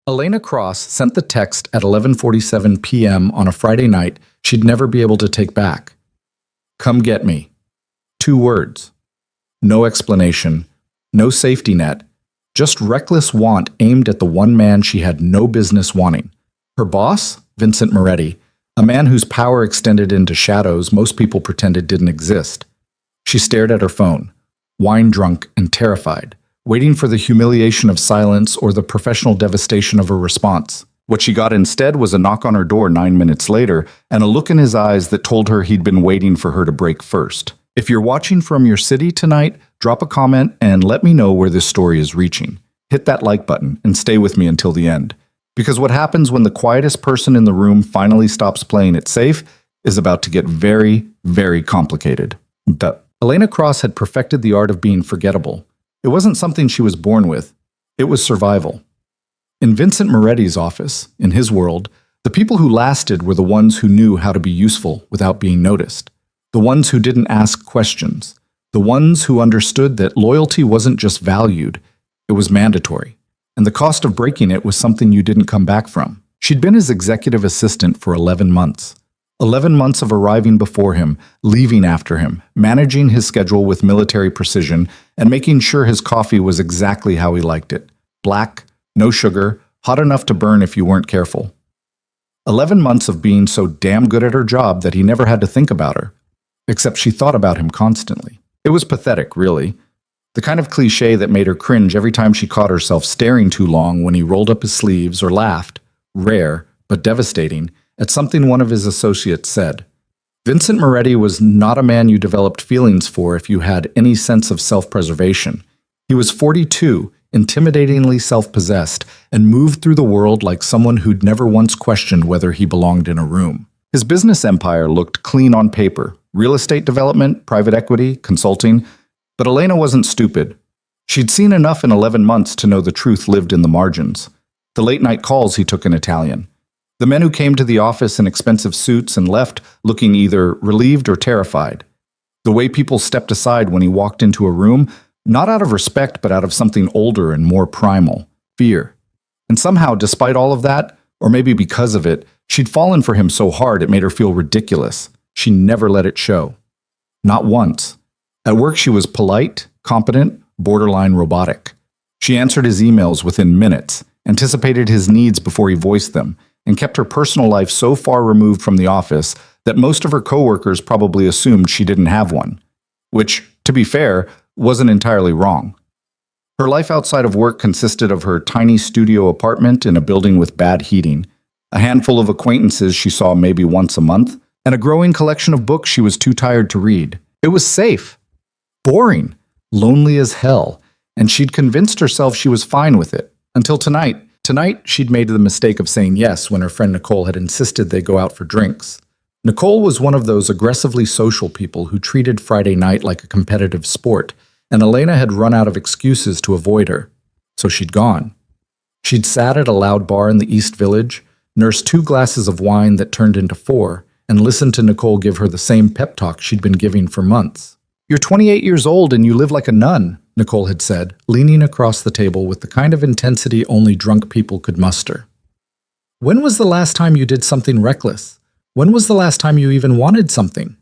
Elena Cross sent the text at 11:47 p.m. on a Friday night she'd never be able to take back. Come get me. 2 words. No explanation, no safety net, just reckless want aimed at the one man she had no business wanting. Her boss, Vincent Moretti, a man whose power extended into shadows most people pretended didn't exist. She stared at her phone, wine-drunk and terrified, waiting for the humiliation of silence or the professional devastation of a response. What she got instead was a knock on her door 9 minutes later and a look in his eyes that told her he'd been waiting for her to break first. If you're watching from your city tonight, drop a comment and let me know where this story is reaching. Hit that like button and stay with me until the end. Because what happens when the quietest person in the room finally stops playing it safe is about to get very, very complicated. Elena Cross had perfected the art of being forgettable. It wasn't something she was born with. It was survival. In Vincent Moretti's office, in his world, the people who lasted were the ones who knew how to be useful without being noticed. The ones who didn't ask questions. The ones who understood that loyalty wasn't just valued, it was mandatory. And the cost of breaking it was something you didn't come back from. She'd been his executive assistant for 11 months. 11 months of arriving before him, leaving after him, managing his schedule with military precision, and making sure his coffee was exactly how he liked it. Black, no sugar, hot enough to burn if you weren't careful. 11 months of being so damn good at her job that he never had to think about her. Except she thought about him constantly. It was pathetic, really. The kind of cliché that made her cringe every time she caught herself staring too long when he rolled up his sleeves or laughed, rare but devastating, at something one of his associates said. Vincent Moretti was not a man you developed feelings for if you had any sense of self-preservation. He was 42, intimidatingly self-possessed, and moved through the world like someone who'd never once questioned whether he belonged in a room. His business empire looked clean on paper. Real estate development, private equity, consulting. But Elena wasn't stupid. She'd seen enough in 11 months to know the truth lived in the margins. The late-night calls he took in Italian. The men who came to the office in expensive suits and left looking either relieved or terrified. The way people stepped aside when he walked into a room, not out of respect but out of something older and more primal, fear. And somehow, despite all of that, or maybe because of it, she'd fallen for him so hard it made her feel ridiculous. She never let it show. Not once. At work she was polite, competent, borderline robotic. She answered his emails within minutes, anticipated his needs before he voiced them, and kept her personal life so far removed from the office that most of her coworkers probably assumed she didn't have one. Which, to be fair, wasn't entirely wrong. Her life outside of work consisted of her tiny studio apartment in a building with bad heating, a handful of acquaintances she saw maybe once a month, and a growing collection of books she was too tired to read. It was safe. Boring. Lonely as hell. And she'd convinced herself she was fine with it. Until tonight. Tonight, she'd made the mistake of saying yes when her friend Nicole had insisted they go out for drinks. Nicole was one of those aggressively social people who treated Friday night like a competitive sport, and Elena had run out of excuses to avoid her. So she'd gone. She'd sat at a loud bar in the East Village, nursed 2 glasses of wine that turned into 4, and listened to Nicole give her the same pep talk she'd been giving for months. "You're 28 years old and you live like a nun," Nicole had said, leaning across the table with the kind of intensity only drunk people could muster. "When was the last time you did something reckless? When was the last time you even wanted something?"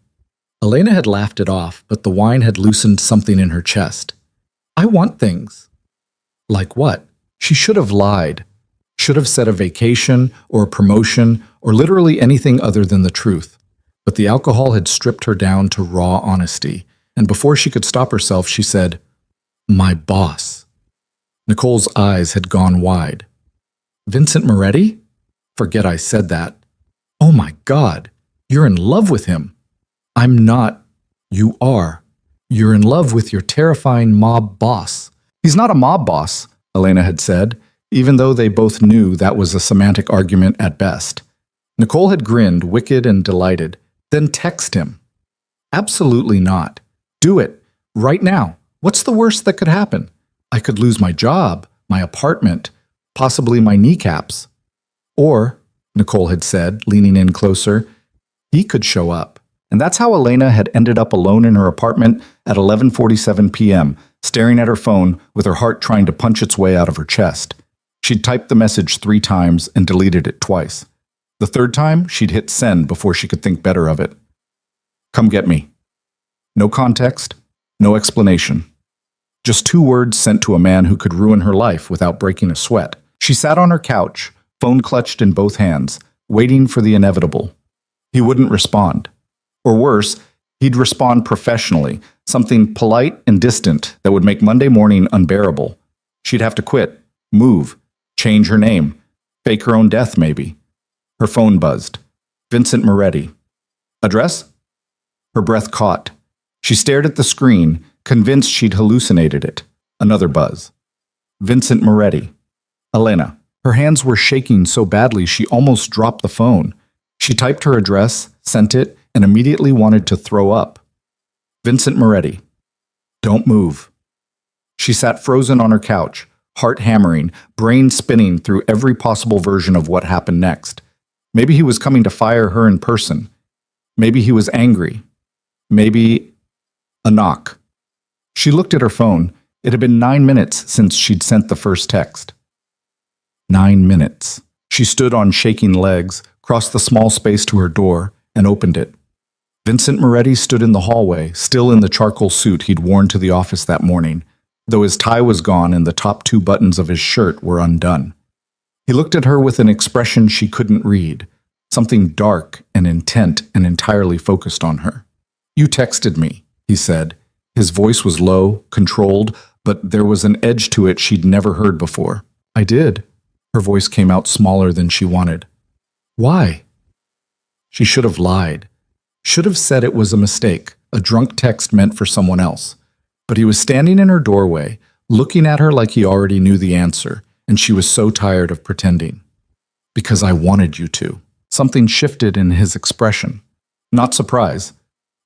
Elena had laughed it off, but the wine had loosened something in her chest. "I want things." Like what? She should have lied. Should have said a vacation or a promotion or literally anything other than the truth. But the alcohol had stripped her down to raw honesty, and before she could stop herself, she said, "My boss." Nicole's eyes had gone wide. "Vincent Moretti? Forget I said that. Oh my God, you're in love with him." "I'm not." "You are. You're in love with your terrifying mob boss." "He's not a mob boss," Elena had said, even though they both knew that was a semantic argument at best. Nicole had grinned, wicked and delighted. "Then text him." "Absolutely not. Do it. Right now. What's the worst that could happen? I could lose my job, my apartment, possibly my kneecaps." Or, Nicole had said, leaning in closer, he could show up. And that's how Elena had ended up alone in her apartment at 11:47 p.m., staring at her phone with her heart trying to punch its way out of her chest. She'd typed the message 3 times and deleted it twice. The third time, she'd hit send before she could think better of it. Come get me. No context, no explanation. Just 2 words sent to a man who could ruin her life without breaking a sweat. She sat on her couch, phone clutched in both hands, waiting for the inevitable. He wouldn't respond. Or worse, he'd respond professionally, something polite and distant that would make Monday morning unbearable. She'd have to quit, move, change her name, fake her own death maybe. Her phone buzzed. Vincent Moretti. Address? Her breath caught. She stared at the screen, convinced she'd hallucinated it. Another buzz. Vincent Moretti. Elena. Her hands were shaking so badly she almost dropped the phone. She typed her address, sent it, and immediately wanted to throw up. Vincent Moretti. Don't move. She sat frozen on her couch, heart hammering, brain spinning through every possible version of what happened next. Maybe he was coming to fire her in person. Maybe he was angry. Maybe a knock. She looked at her phone. It had been 9 minutes since she'd sent the first text. 9 minutes. She stood on shaking legs, crossed the small space to her door, and opened it. Vincent Moretti stood in the hallway, still in the charcoal suit he'd worn to the office that morning, though his tie was gone and the top 2 buttons of his shirt were undone. He looked at her with an expression she couldn't read, something dark and intent and entirely focused on her. You texted me, he said. His voice was low, controlled, but there was an edge to it she'd never heard before. I did. Her voice came out smaller than she wanted. Why? She should have lied. Should have said it was a mistake, a drunk text meant for someone else. But he was standing in her doorway, looking at her like he already knew the answer, and she was so tired of pretending. Because I wanted you to. Something shifted in his expression. Not surprise,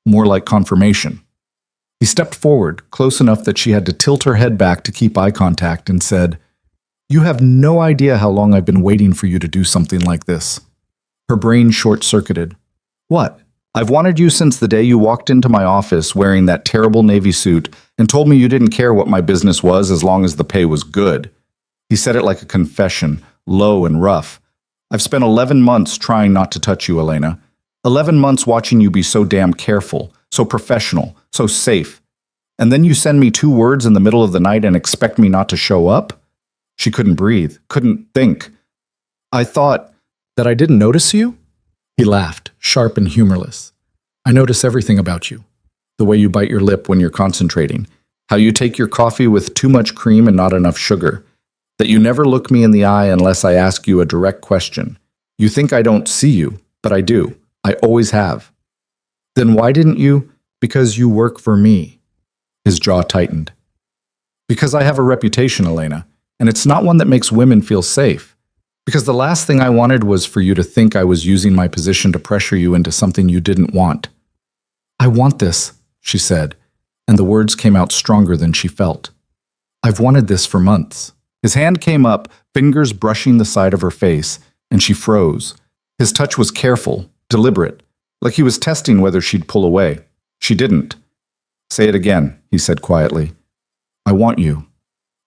more like confirmation. He stepped forward, close enough that she had to tilt her head back to keep eye contact, and said, You have no idea how long I've been waiting for you to do something like this. Her brain short-circuited. What? I've wanted you since the day you walked into my office wearing that terrible navy suit and told me you didn't care what my business was as long as the pay was good. He said it like a confession, low and rough. I've spent 11 months trying not to touch you, Elena. 11 months watching you be so damn careful, so professional, so safe. And then you send me 2 words in the middle of the night and expect me not to show up? She couldn't breathe, couldn't think. I thought that I didn't notice you? He laughed, sharp and humorless. I notice everything about you. The way you bite your lip when you're concentrating. How you take your coffee with too much cream and not enough sugar. That you never look me in the eye unless I ask you a direct question. You think I don't see you, but I do. I always have. Then why didn't you? Because you work for me. His jaw tightened. Because I have a reputation, Elena, and it's not one that makes women feel safe. Because the last thing I wanted was for you to think I was using my position to pressure you into something you didn't want. I want this, she said, and the words came out stronger than she felt. I've wanted this for months. His hand came up, fingers brushing the side of her face, and she froze. His touch was careful, deliberate, like he was testing whether she'd pull away. She didn't. Say it again, he said quietly. I want you.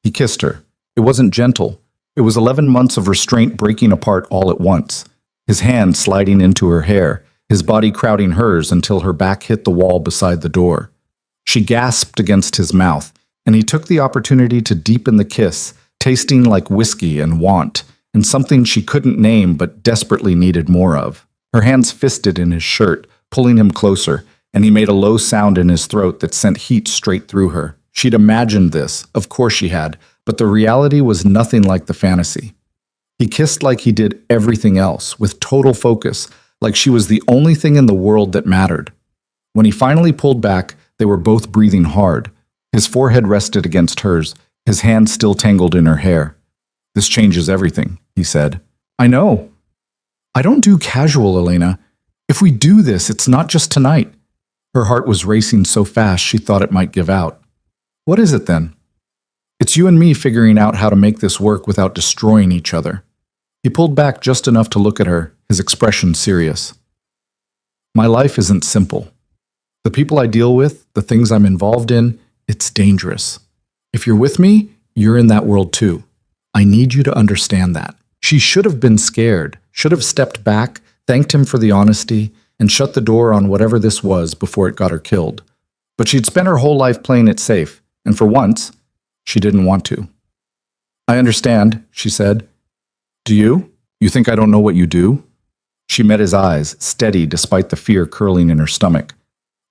He kissed her. It wasn't gentle. It was 11 months of restraint breaking apart all at once. His hand sliding into her hair, his body crowding hers until her back hit the wall beside the door. She gasped against his mouth, and he took the opportunity to deepen the kiss, tasting like whiskey and want, and something she couldn't name but desperately needed more of. Her hands fisted in his shirt, pulling him closer, and he made a low sound in his throat that sent heat straight through her. She'd imagined this, of course she had, but the reality was nothing like the fantasy. He kissed like he did everything else, with total focus, like she was the only thing in the world that mattered. When he finally pulled back, they were both breathing hard. His forehead rested against hers, his hand still tangled in her hair. This changes everything, he said. I know. I don't do casual, Elena. If we do this, it's not just tonight. Her heart was racing so fast she thought it might give out. What is it then? It's you and me figuring out how to make this work without destroying each other. He pulled back just enough to look at her, his expression serious. My life isn't simple. The people I deal with, the things I'm involved in, it's dangerous. If you're with me, you're in that world too. I need you to understand that. She should have been scared, should have stepped back, thanked him for the honesty, and shut the door on whatever this was before it got her killed. But she'd spent her whole life playing it safe, and for once, she didn't want to. I understand, she said. Do you? You think I don't know what you do? She met his eyes, steady despite the fear curling in her stomach.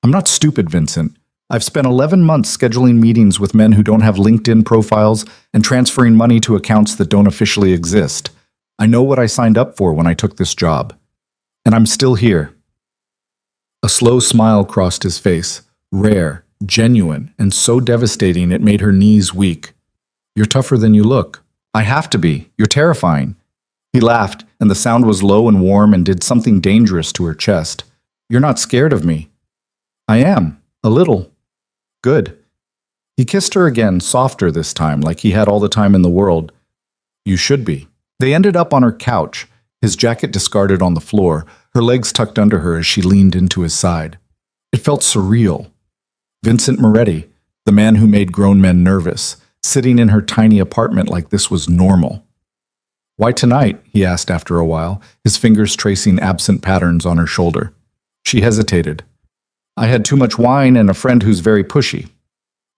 I'm not stupid, Vincent. I've spent 11 months scheduling meetings with men who don't have LinkedIn profiles and transferring money to accounts that don't officially exist. I know what I signed up for when I took this job. And I'm still here. A slow smile crossed his face, rare, genuine, and so devastating it made her knees weak. You're tougher than you look. I have to be. You're terrifying. He laughed, and the sound was low and warm and did something dangerous to her chest. You're not scared of me. I am. A little. Good. He kissed her again, softer this time, like he had all the time in the world. You should be. They ended up on her couch, his jacket discarded on the floor, her legs tucked under her as she leaned into his side. It felt surreal. Vincent Moretti, the man who made grown men nervous, sitting in her tiny apartment like this was normal. Why tonight? He asked after a while, his fingers tracing absent patterns on her shoulder. She hesitated. I had too much wine and a friend who's very pushy.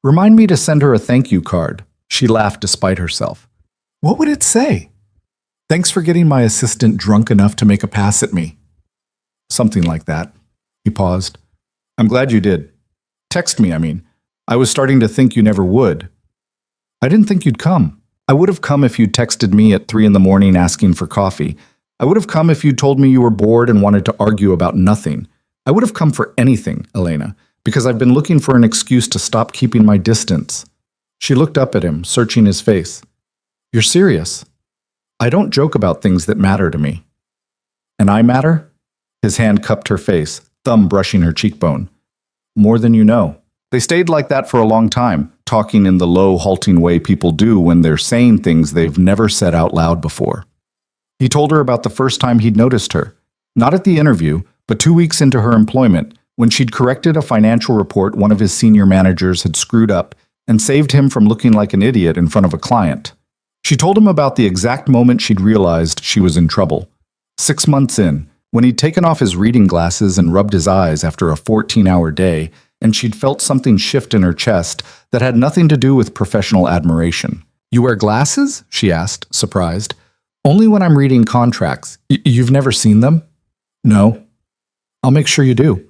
Remind me to send her a thank you card. She laughed despite herself. What would it say? Thanks for getting my assistant drunk enough to make a pass at me. Something like that. He paused. I'm glad you did. Text me, I mean. I was starting to think you never would. I didn't think you'd come. I would have come if you'd texted me at 3 a.m. asking for coffee. I would have come if you'd told me you were bored and wanted to argue about nothing. I would have come for anything, Elena, because I've been looking for an excuse to stop keeping my distance. She looked up at him, searching his face. You're serious? I don't joke about things that matter to me. And I matter? His hand cupped her face, thumb brushing her cheekbone. More than you know. They stayed like that for a long time, talking in the low, halting way people do when they're saying things they've never said out loud before. He told her about the first time he'd noticed her, not at the interview, but 2 weeks into her employment, when she'd corrected a financial report one of his senior managers had screwed up and saved him from looking like an idiot in front of a client. She told him about the exact moment she'd realized she was in trouble. 6 months in, when he'd taken off his reading glasses and rubbed his eyes after a 14-hour day, and she'd felt something shift in her chest that had nothing to do with professional admiration. You wear glasses? She asked, surprised. Only when I'm reading contracts. You've never seen them? No. I'll make sure you do.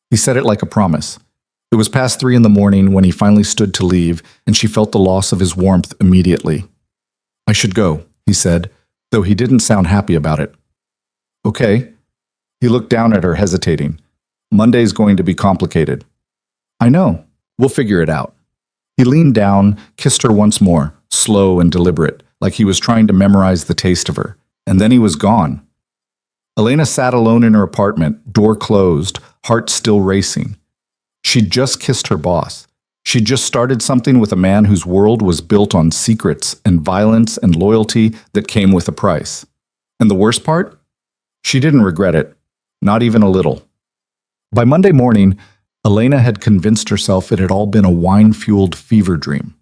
He said it like a promise. It was past 3 a.m. when he finally stood to leave, and she felt the loss of his warmth immediately. I should go, he said, though he didn't sound happy about it. Okay. He looked down at her, hesitating. Monday's going to be complicated. I know. We'll figure it out. He leaned down, kissed her once more, slow and deliberate, like he was trying to memorize the taste of her, and then he was gone. Elena sat alone in her apartment, door closed, heart still racing. She'd just kissed her boss. She'd just started something with a man whose world was built on secrets and violence and loyalty that came with a price. And the worst part? She didn't regret it, not even a little. By Monday morning, Elena had convinced herself it had all been a wine-fueled fever dream.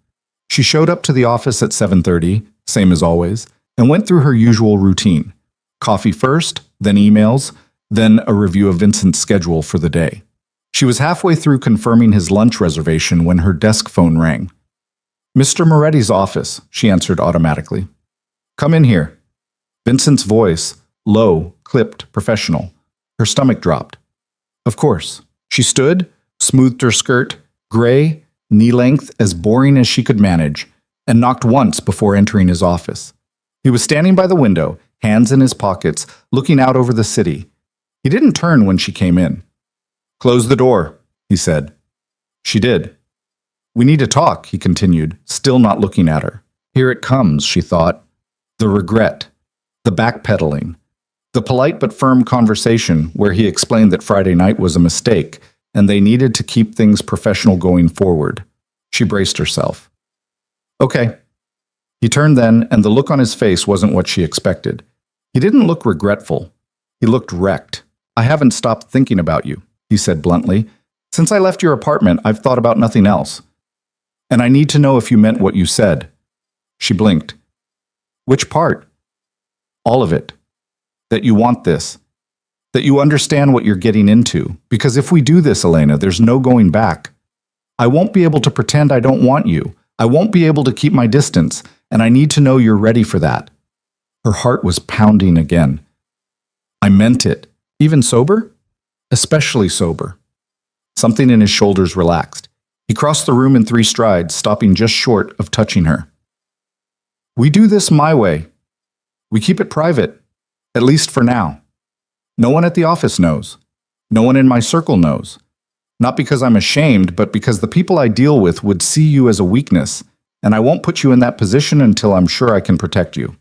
She showed up to the office at 7:30, same as always, and went through her usual routine. Coffee first, then emails, then a review of Vincent's schedule for the day. She was halfway through confirming his lunch reservation when her desk phone rang. Mr. Moretti's office, she answered automatically. Come in here. Vincent's voice, low, clipped, professional. Her stomach dropped. Of course. She stood, smoothed her skirt, gray, knee-length, as boring as she could manage, and knocked once before entering his office. He was standing by the window, hands in his pockets, looking out over the city. He didn't turn when she came in. Close the door, he said. She did. We need to talk, he continued, still not looking at her. Here it comes, she thought. The regret, the backpedaling, the polite but firm conversation where he explained that Friday night was a mistake and they needed to keep things professional going forward. She braced herself. Okay. He turned then, and the look on his face wasn't what she expected. He didn't look regretful. He looked wrecked. I haven't stopped thinking about you, he said bluntly. Since I left your apartment, I've thought about nothing else. And I need to know if you meant what you said. She blinked. Which part? All of it. That you want this. That you understand what you're getting into. Because if we do this, Elena, there's no going back. I won't be able to pretend I don't want you. I won't be able to keep my distance, and I need to know you're ready for that. Her heart was pounding again. I meant it. Even sober? Especially sober. Something in his shoulders relaxed. He crossed the room in 3 strides, stopping just short of touching her. We do this my way. We keep it private, at least for now. No one at the office knows. No one in my circle knows. Not because I'm ashamed, but because the people I deal with would see you as a weakness, and I won't put you in that position until I'm sure I can protect you.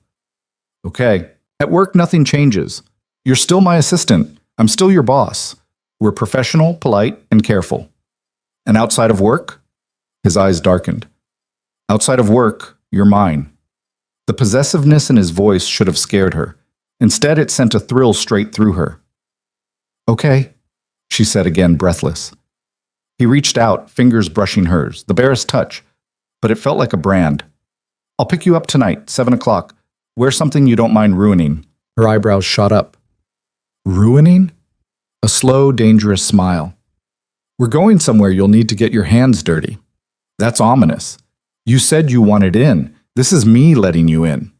Okay. At work, nothing changes. You're still my assistant. I'm still your boss. We're professional, polite, and careful. And outside of work? His eyes darkened. Outside of work, you're mine. The possessiveness in his voice should have scared her. Instead, it sent a thrill straight through her. Okay, she said again, breathless. He reached out, fingers brushing hers, the barest touch, but it felt like a brand. I'll pick you up tonight, 7 o'clock. Wear something you don't mind ruining. Her eyebrows shot up. Ruining? A slow, dangerous smile. We're going somewhere you'll need to get your hands dirty. That's ominous. You said you wanted in. This is me letting you in.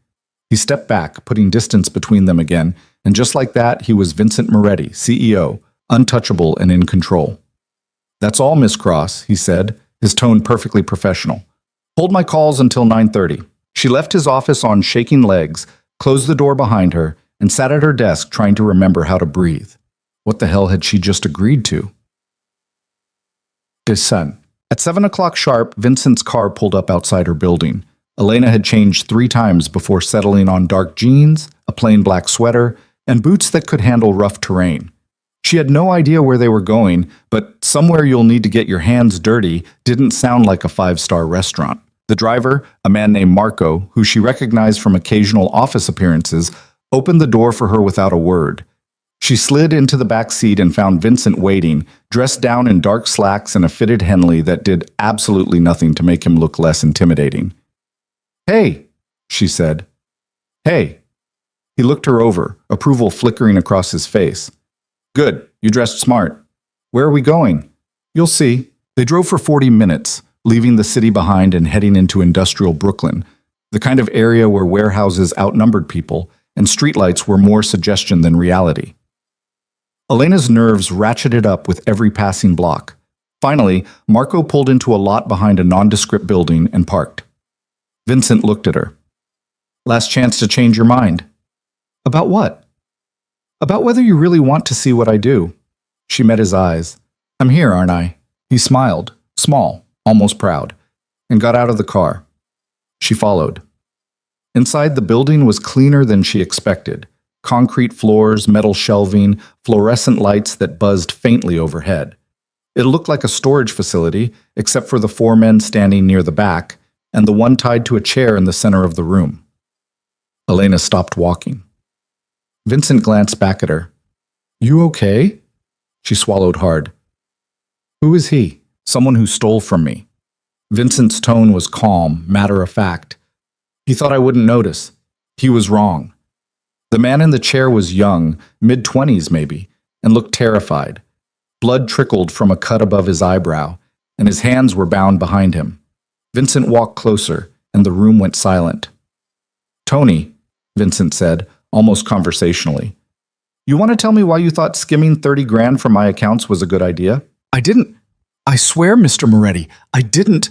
He stepped back, putting distance between them again, and just like that, he was Vincent Moretti, CEO, untouchable and in control. That's all, Miss Cross, he said, his tone perfectly professional. Hold my calls until 9:30. She left his office on shaking legs, closed the door behind her, and sat at her desk trying to remember how to breathe. What the hell had she just agreed to? His son. At 7 o'clock sharp, Vincent's car pulled up outside her building. Elena had changed 3 times before settling on dark jeans, a plain black sweater, and boots that could handle rough terrain. She had no idea where they were going, but somewhere you'll need to get your hands dirty didn't sound like a 5-star restaurant. The driver, a man named Marco, who she recognized from occasional office appearances, opened the door for her without a word. She slid into the back seat and found Vincent waiting, dressed down in dark slacks and a fitted Henley that did absolutely nothing to make him look less intimidating. Hey, she said. Hey. He looked her over, approval flickering across his face. Good, you dressed smart. Where are we going? You'll see. They drove for 40 minutes, leaving the city behind and heading into industrial Brooklyn, the kind of area where warehouses outnumbered people and streetlights were more suggestion than reality. Elena's nerves ratcheted up with every passing block. Finally, Marco pulled into a lot behind a nondescript building and parked. Vincent looked at her. Last chance to change your mind. About what? About whether you really want to see what I do. She met his eyes. I'm here, aren't I? He smiled, small, almost proud, and got out of the car. She followed. Inside, the building was cleaner than she expected. Concrete floors, metal shelving, fluorescent lights that buzzed faintly overhead. It looked like a storage facility, except for the 4 men standing near the back, and the one tied to a chair in the center of the room. Elena stopped walking. Vincent glanced back at her. You okay? She swallowed hard. Who is he? Someone who stole from me. Vincent's tone was calm, matter-of-fact. He thought I wouldn't notice. He was wrong. The man in the chair was young, mid-20s maybe, and looked terrified. Blood trickled from a cut above his eyebrow, and his hands were bound behind him. Vincent walked closer, and the room went silent. Tony, Vincent said, almost conversationally, you want to tell me why you thought skimming 30 grand from my accounts was a good idea? I didn't. I swear, Mr. Moretti, I didn't.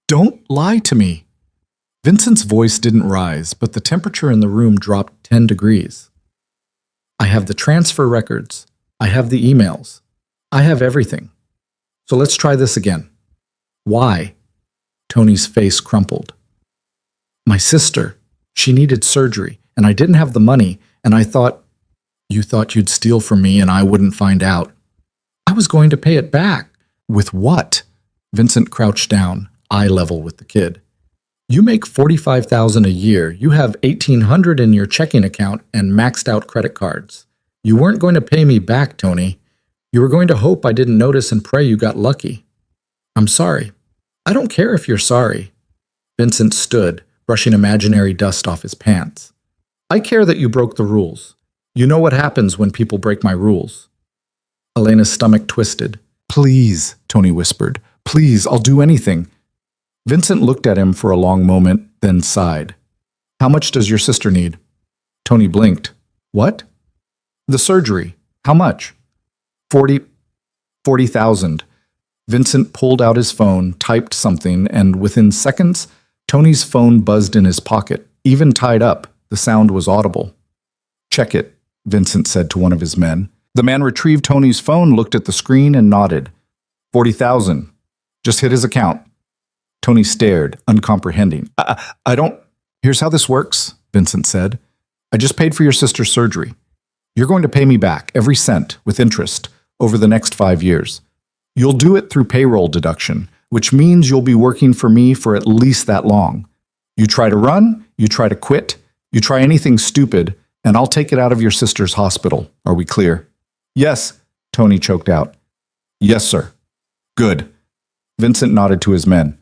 Don't lie to me. Vincent's voice didn't rise, but the temperature in the room dropped 10 degrees. I have the transfer records. I have the emails. I have everything. So let's try this again. Why? Tony's face crumpled. My sister, she needed surgery, and I didn't have the money, and I thought, you thought you'd steal from me and I wouldn't find out. I was going to pay it back. With what? Vincent crouched down, eye level with the kid. You make $45,000 a year. You have $1,800 in your checking account and maxed out credit cards. You weren't going to pay me back, Tony. You were going to hope I didn't notice and pray you got lucky. I'm sorry. I don't care if you're sorry. Vincent stood, brushing imaginary dust off his pants. I care that you broke the rules. You know what happens when people break my rules. Elena's stomach twisted. Please, Tony whispered. Please, I'll do anything. Vincent looked at him for a long moment, then sighed. How much does your sister need? Tony blinked. What? The surgery. How much? 40,000. Vincent pulled out his phone, typed something, and within seconds, Tony's phone buzzed in his pocket. Even tied up, the sound was audible. Check it, Vincent said to one of his men. The man retrieved Tony's phone, looked at the screen, and nodded. 40,000. Just hit his account. Tony stared, uncomprehending. I don't... Here's how this works, Vincent said. I just paid for your sister's surgery. You're going to pay me back, every cent, with interest, over the next 5 years. You'll do it through payroll deduction, which means you'll be working for me for at least that long. You try to run, you try to quit, you try anything stupid, and I'll take it out of your sister's hospital. Are we clear? Yes, Tony choked out. Yes, sir. Good. Vincent nodded to his men.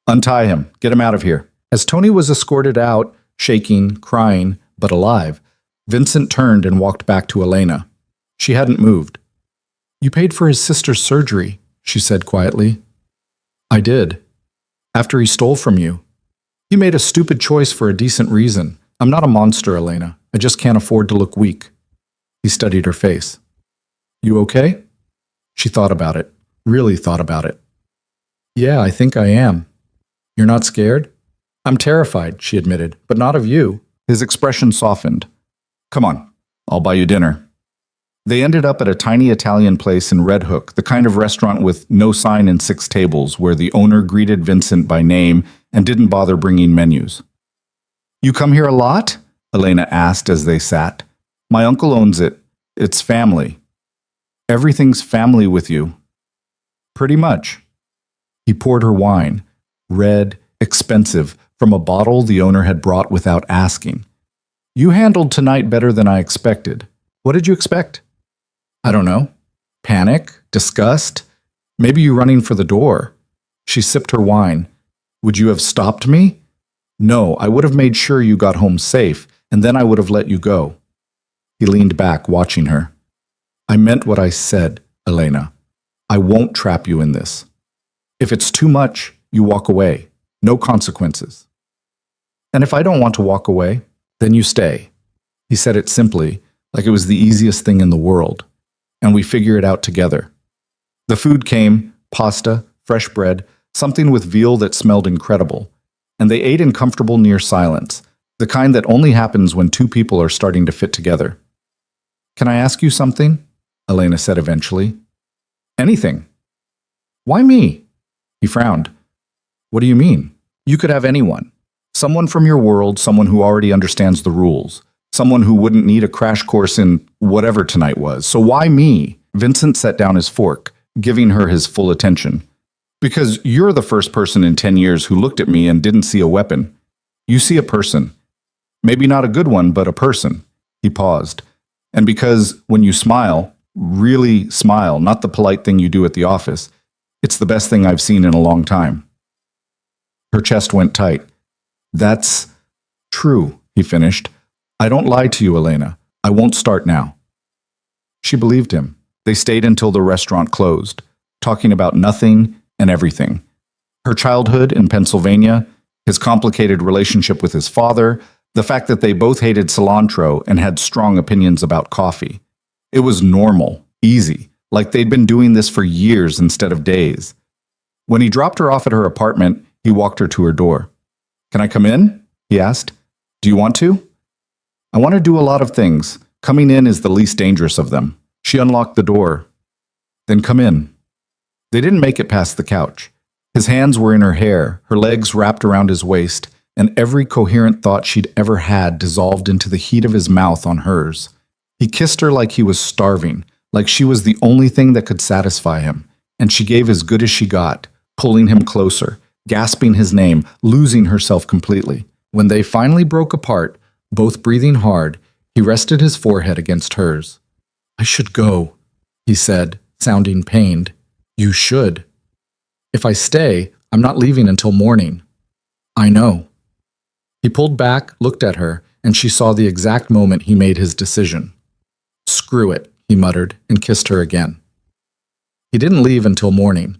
Untie him. Get him out of here. As Tony was escorted out, shaking, crying, but alive, Vincent turned and walked back to Elena. She hadn't moved. You paid for his sister's surgery, she said quietly. I did. After he stole from you. You made a stupid choice for a decent reason. I'm not a monster, Elena. I just can't afford to look weak. He studied her face. You okay? She thought about it. Really thought about it. Yeah, I think I am. You're not scared? I'm terrified, she admitted, but not of you. His expression softened. Come on, I'll buy you dinner. They ended up at a tiny Italian place in Red Hook, the kind of restaurant with no sign and 6 tables, where the owner greeted Vincent by name and didn't bother bringing menus. You come here a lot? Elena asked as they sat. My uncle owns it. It's family. Everything's family with you. Pretty much. He poured her wine, red, expensive, from a bottle the owner had brought without asking. You handled tonight better than I expected. What did you expect? I don't know. Panic? Disgust? Maybe you running for the door. She sipped her wine. Would you have stopped me? No, I would have made sure you got home safe, and then I would have let you go. He leaned back, watching her. I meant what I said, Elena. I won't trap you in this. If it's too much, you walk away. No consequences. And if I don't want to walk away, then you stay. He said it simply, like it was the easiest thing in the world. And we figure it out together. The food came, pasta, fresh bread, something with veal that smelled incredible. And they ate in comfortable near silence, the kind that only happens when 2 people are starting to fit together. Can I ask you something? Elena said eventually. Anything. Why me? He frowned. What do you mean? You could have anyone. Someone from your world, someone who already understands the rules. Someone who wouldn't need a crash course in whatever tonight was. So why me? Vincent set down his fork, giving her his full attention. Because you're the first person in 10 years who looked at me and didn't see a weapon. You see a person. Maybe not a good one, but a person. He paused. And because when you smile, really smile, not the polite thing you do at the office, it's the best thing I've seen in a long time. Her chest went tight. That's true, he finished. I don't lie to you, Elena. I won't start now. She believed him. They stayed until the restaurant closed, talking about nothing and everything. Her childhood in Pennsylvania, his complicated relationship with his father, the fact that they both hated cilantro and had strong opinions about coffee. It was normal, easy, like they'd been doing this for years instead of days. When he dropped her off at her apartment, he walked her to her door. Can I come in? He asked. Do you want to? I want to do a lot of things. Coming in is the least dangerous of them. She unlocked the door. Then come in. They didn't make it past the couch. His hands were in her hair, her legs wrapped around his waist, and every coherent thought she'd ever had dissolved into the heat of his mouth on hers. He kissed her like he was starving, like she was the only thing that could satisfy him, and she gave as good as she got, pulling him closer, gasping his name, losing herself completely. When they finally broke apart, both breathing hard, he rested his forehead against hers. I should go, he said, sounding pained. You should. If I stay, I'm not leaving until morning. I know. He pulled back, looked at her, and she saw the exact moment he made his decision. "Screw it," he muttered, and kissed her again. He didn't leave until morning,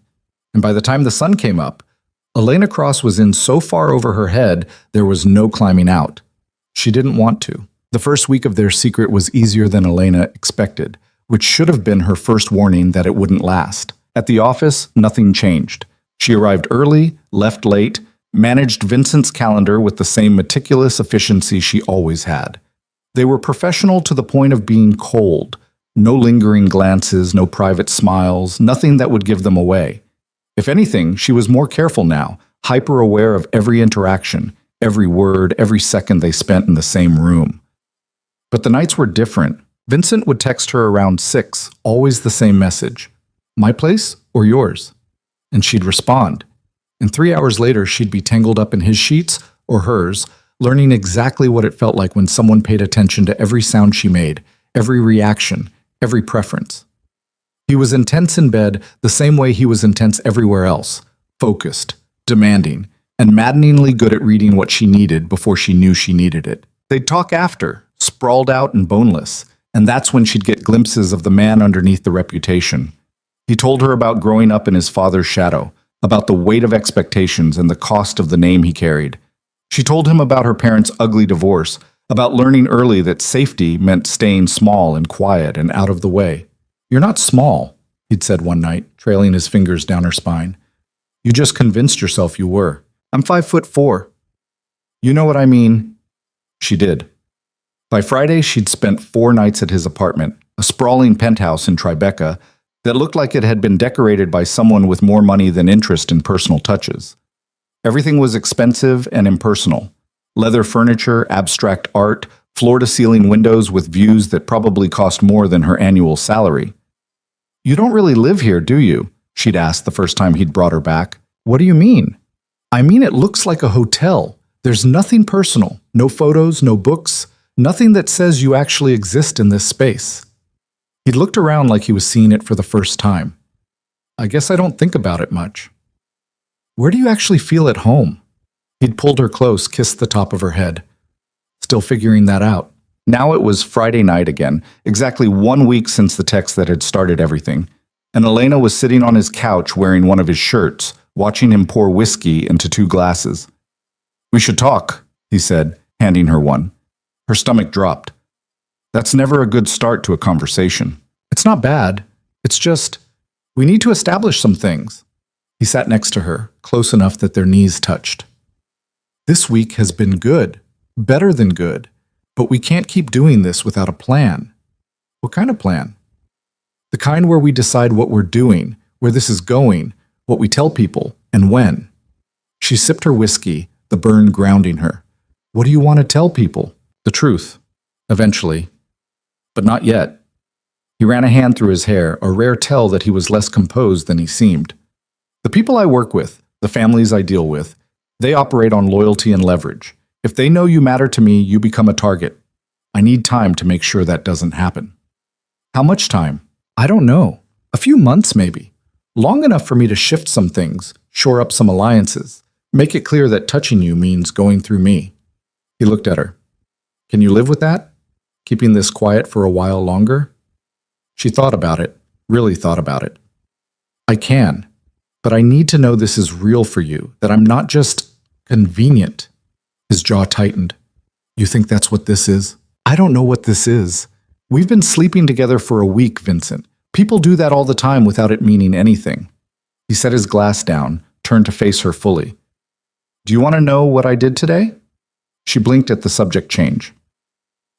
and by the time the sun came up, Elena Cross was in so far over her head there was no climbing out. She didn't want to. The first week of their secret was easier than Elena expected, which should have been her first warning that it wouldn't last. At the office, nothing changed. She arrived early, left late, managed Vincent's calendar with the same meticulous efficiency she always had. They were professional to the point of being cold. No lingering glances, no private smiles, nothing that would give them away. If anything, she was more careful now, hyper-aware of every interaction, every word, every second they spent in the same room. But the nights were different. Vincent would text her around 6, always the same message. "My place or yours?" And she'd respond. And 3 hours later, she'd be tangled up in his sheets or hers, learning exactly what it felt like when someone paid attention to every sound she made, every reaction, every preference. He was intense in bed the same way he was intense everywhere else, focused, demanding, and maddeningly good at reading what she needed before she knew she needed it. They'd talk after, sprawled out and boneless, and that's when she'd get glimpses of the man underneath the reputation. He told her about growing up in his father's shadow, about the weight of expectations and the cost of the name he carried. She told him about her parents' ugly divorce, about learning early that safety meant staying small and quiet and out of the way. "You're not small," he'd said one night, trailing his fingers down her spine. "You just convinced yourself you were. I'm 5'4". "You know what I mean." She did. By Friday, she'd spent 4 nights at his apartment, a sprawling penthouse in Tribeca that looked like it had been decorated by someone with more money than interest in personal touches. Everything was expensive and impersonal. Leather furniture, abstract art, floor-to-ceiling windows with views that probably cost more than her annual salary. "You don't really live here, do you?" she'd asked the first time he'd brought her back. "What do you mean?" "I mean it looks like a hotel. There's nothing personal, no photos, no books, nothing that says you actually exist in this space." He'd looked around like he was seeing it for the first time. "I guess I don't think about it much." "Where do you actually feel at home?" He'd pulled her close, kissed the top of her head. Still figuring that out. Now it was Friday night again, exactly 1 week since the text that had started everything, and Elena was sitting on his couch wearing one of his shirts, watching him pour whiskey into 2 glasses. "We should talk," he said, handing her one. Her stomach dropped. That's never a good start to a conversation. "It's not bad. It's just, we need to establish some things." He sat next to her, close enough that their knees touched. "This week has been good, better than good, but we can't keep doing this without a plan." "What kind of plan?" "The kind where we decide what we're doing, where this is going, what we tell people, and when." She sipped her whiskey, the burn grounding her. "What do you want to tell people?" "The truth. Eventually. But not yet." He ran a hand through his hair, a rare tell that he was less composed than he seemed. "The people I work with, the families I deal with, they operate on loyalty and leverage. If they know you matter to me, you become a target. I need time to make sure that doesn't happen." "How much time?" "I don't know. A few months, maybe. Long enough for me to shift some things, shore up some alliances, make it clear that touching you means going through me." He looked at her. "Can you live with that? Keeping this quiet for a while longer?" She thought about it, really thought about it. "I can, but I need to know this is real for you, that I'm not just convenient." His jaw tightened. "You think that's what this is?" "I don't know what this is. We've been sleeping together for a week, Vincent. People do that all the time without it meaning anything." He set his glass down, turned to face her fully. "Do you want to know what I did today?" She blinked at the subject change.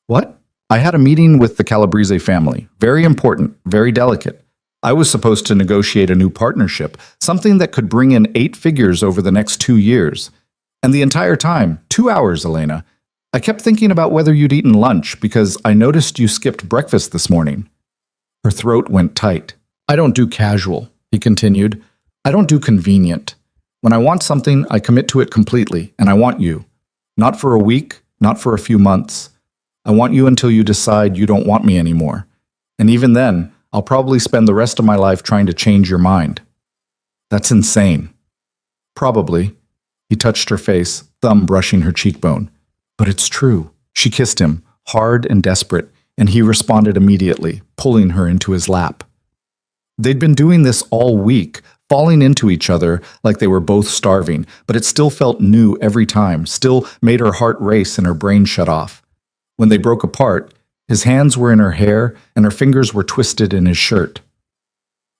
"What?" "I had a meeting with the Calabrese family. Very important, very delicate. I was supposed to negotiate a new partnership, something that could bring in 8 figures over the next 2 years. And the entire time, 2 hours, Elena, I kept thinking about whether you'd eaten lunch because I noticed you skipped breakfast this morning." Her throat went tight. "I don't do casual," he continued. "I don't do convenient. When I want something, I commit to it completely, and I want you. Not for a week, not for a few months. I want you until you decide you don't want me anymore. And even then, I'll probably spend the rest of my life trying to change your mind." "That's insane." "Probably." He touched her face, thumb brushing her cheekbone. "But it's true. She kissed him, hard and desperate, and he responded immediately, pulling her into his lap. They'd been doing this all week, falling into each other like they were both starving, but it still felt new every time, still made her heart race and her brain shut off. When they broke apart, his hands were in her hair and her fingers were twisted in his shirt.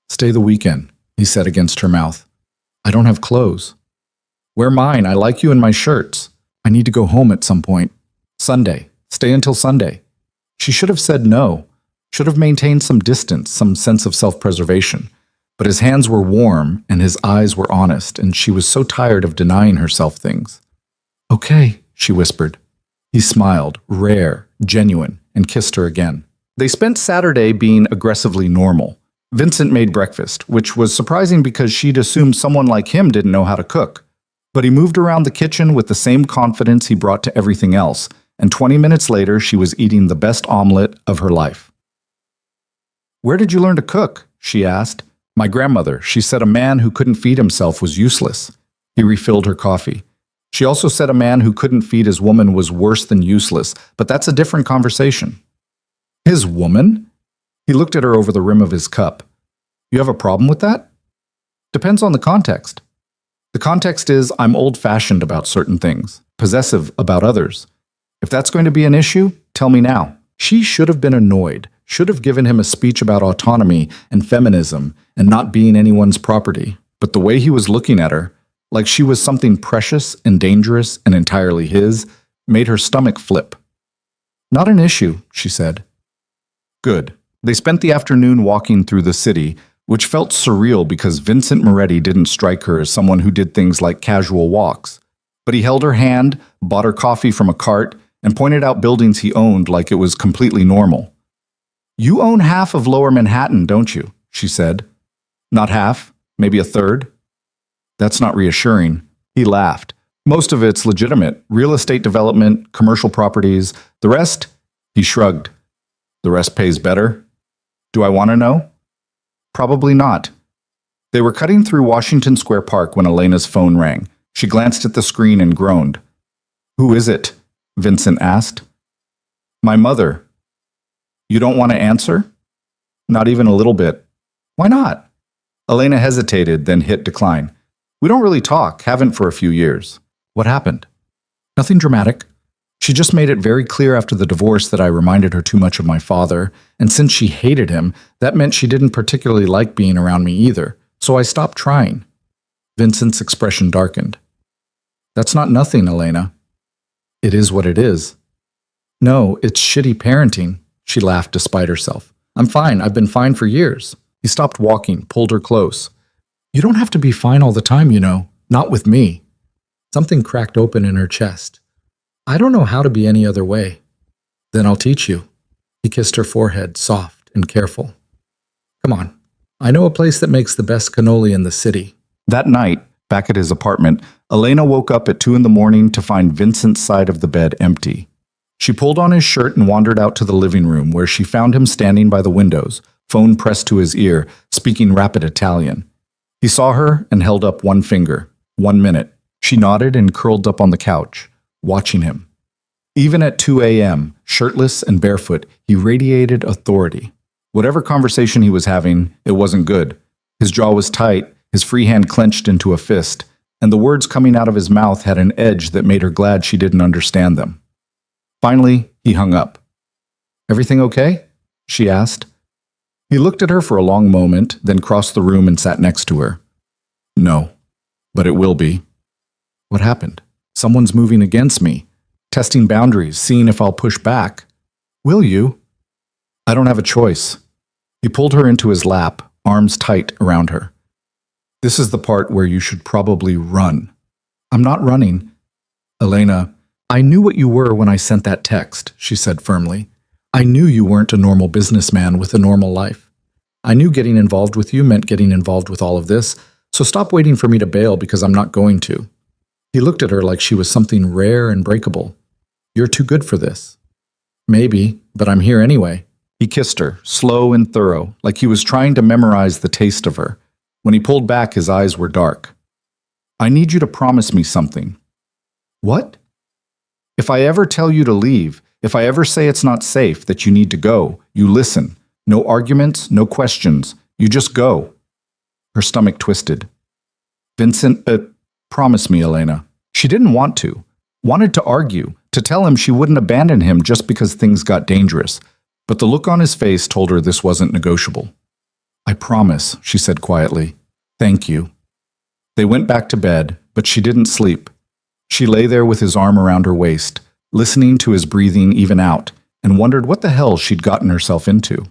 "Stay the weekend," he said against her mouth. "I don't have clothes." "Wear mine. I like you in my shirts. I need to go home at some point. Sunday. Stay until Sunday." She should have said no, should have maintained some distance, some sense of self-preservation. But his hands were warm and his eyes were honest, and she was so tired of denying herself things. "Okay," she whispered. He smiled, rare, genuine, and kissed her again. They spent Saturday being aggressively normal. Vincent made breakfast, which was surprising because she'd assumed someone like him didn't know how to cook. But he moved around the kitchen with the same confidence he brought to everything else, and 20 minutes later she was eating the best omelet of her life. "Where did you learn to cook?" she asked. "My grandmother. She said a man who couldn't feed himself was useless." He refilled her coffee. "She also said a man who couldn't feed his woman was worse than useless, but that's a different conversation." "His woman?" He looked at her over the rim of his cup. "You have a problem with that?" "Depends on the context." "The context is I'm old-fashioned about certain things, possessive about others. If that's going to be an issue, tell me now." She should have been annoyed, should have given him a speech about autonomy and feminism and not being anyone's property. But the way he was looking at her, like she was something precious and dangerous and entirely his, made her stomach flip. "Not an issue," she said. Good. They spent the afternoon walking through the city, which felt surreal because Vincent Moretti didn't strike her as someone who did things like casual walks. But he held her hand, bought her coffee from a cart, and pointed out buildings he owned like it was completely normal. "You own half of Lower Manhattan, don't you?" she said. "Not half, maybe a third." "That's not reassuring." He laughed. "Most of it's legitimate. Real estate development, commercial properties. The rest?" He shrugged. "The rest pays better?" "Do I want to know?" "Probably not." They were cutting through Washington Square Park when Elena's phone rang. She glanced at the screen and groaned. "Who is it?" Vincent asked. "My mother." "You don't want to answer?" "Not even a little bit." "Why not?" Elena hesitated, then hit decline. "We don't really talk, haven't for a few years." "What happened?" "Nothing dramatic. She just made it very clear after the divorce that I reminded her too much of my father, and since she hated him, that meant she didn't particularly like being around me either, so I stopped trying." Vincent's expression darkened. "That's not nothing, Elena." "It is what it is." "No, it's shitty parenting." She laughed despite herself. "I'm fine. I've been fine for years." He stopped walking, pulled her close. "You don't have to be fine all the time, you know. Not with me." Something cracked open in her chest. "I don't know how to be any other way." "Then I'll teach you." He kissed her forehead, soft and careful. "Come on. I know a place that makes the best cannoli in the city." That night, back at his apartment, Elena woke up at 2 a.m. to find Vincent's side of the bed empty. She pulled on his shirt and wandered out to the living room, where she found him standing by the windows, phone pressed to his ear, speaking rapid Italian. He saw her and held up one finger. 1 minute. She nodded and curled up on the couch, watching him. Even at 2 a.m., shirtless and barefoot, he radiated authority. Whatever conversation he was having, it wasn't good. His jaw was tight, his free hand clenched into a fist, and the words coming out of his mouth had an edge that made her glad she didn't understand them. Finally, he hung up. "Everything okay?" she asked. He looked at her for a long moment, then crossed the room and sat next to her. "No, but it will be." "What happened?" "Someone's moving against me, testing boundaries, seeing if I'll push back." "Will you?" "I don't have a choice." He pulled her into his lap, arms tight around her. "This is the part where you should probably run." "I'm not running." "Elena, I knew what you were when I sent that text," she said firmly. "I knew you weren't a normal businessman with a normal life. I knew getting involved with you meant getting involved with all of this, so stop waiting for me to bail because I'm not going to." He looked at her like she was something rare and breakable. "You're too good for this." "Maybe, but I'm here anyway." He kissed her, slow and thorough, like he was trying to memorize the taste of her. When he pulled back, his eyes were dark. "I need you to promise me something." "What?" "If I ever tell you to leave, If I ever say it's not safe, that you need to go, you listen. No arguments, no questions. You just go. Her stomach twisted. Vincent, promise me, Elena. She didn't want to. Wanted to argue, to tell him she wouldn't abandon him just because things got dangerous. But the look on his face told her this wasn't negotiable. I promise, she said quietly. Thank you. They went back to bed, but she didn't sleep. She lay there with his arm around her waist, listening to his breathing even out, and wondered what the hell she'd gotten herself into.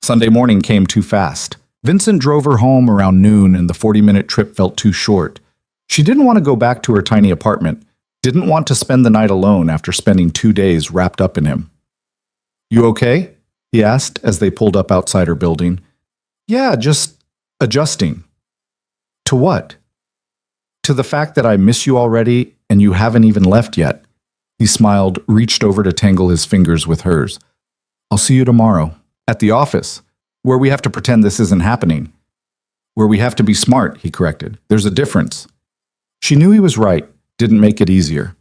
Sunday morning came too fast. Vincent drove her home around noon, and the 40-minute trip felt too short. She didn't want to go back to her tiny apartment, didn't want to spend the night alone after spending 2 days wrapped up in him. You okay? He asked as they pulled up outside her building. Yeah, just adjusting. To what? To the fact that I miss you already and you haven't even left yet. He smiled, reached over to tangle his fingers with hers. I'll see you tomorrow. At the office. Where we have to pretend this isn't happening. Where we have to be smart, he corrected. There's a difference. She knew he was right, didn't make it easier.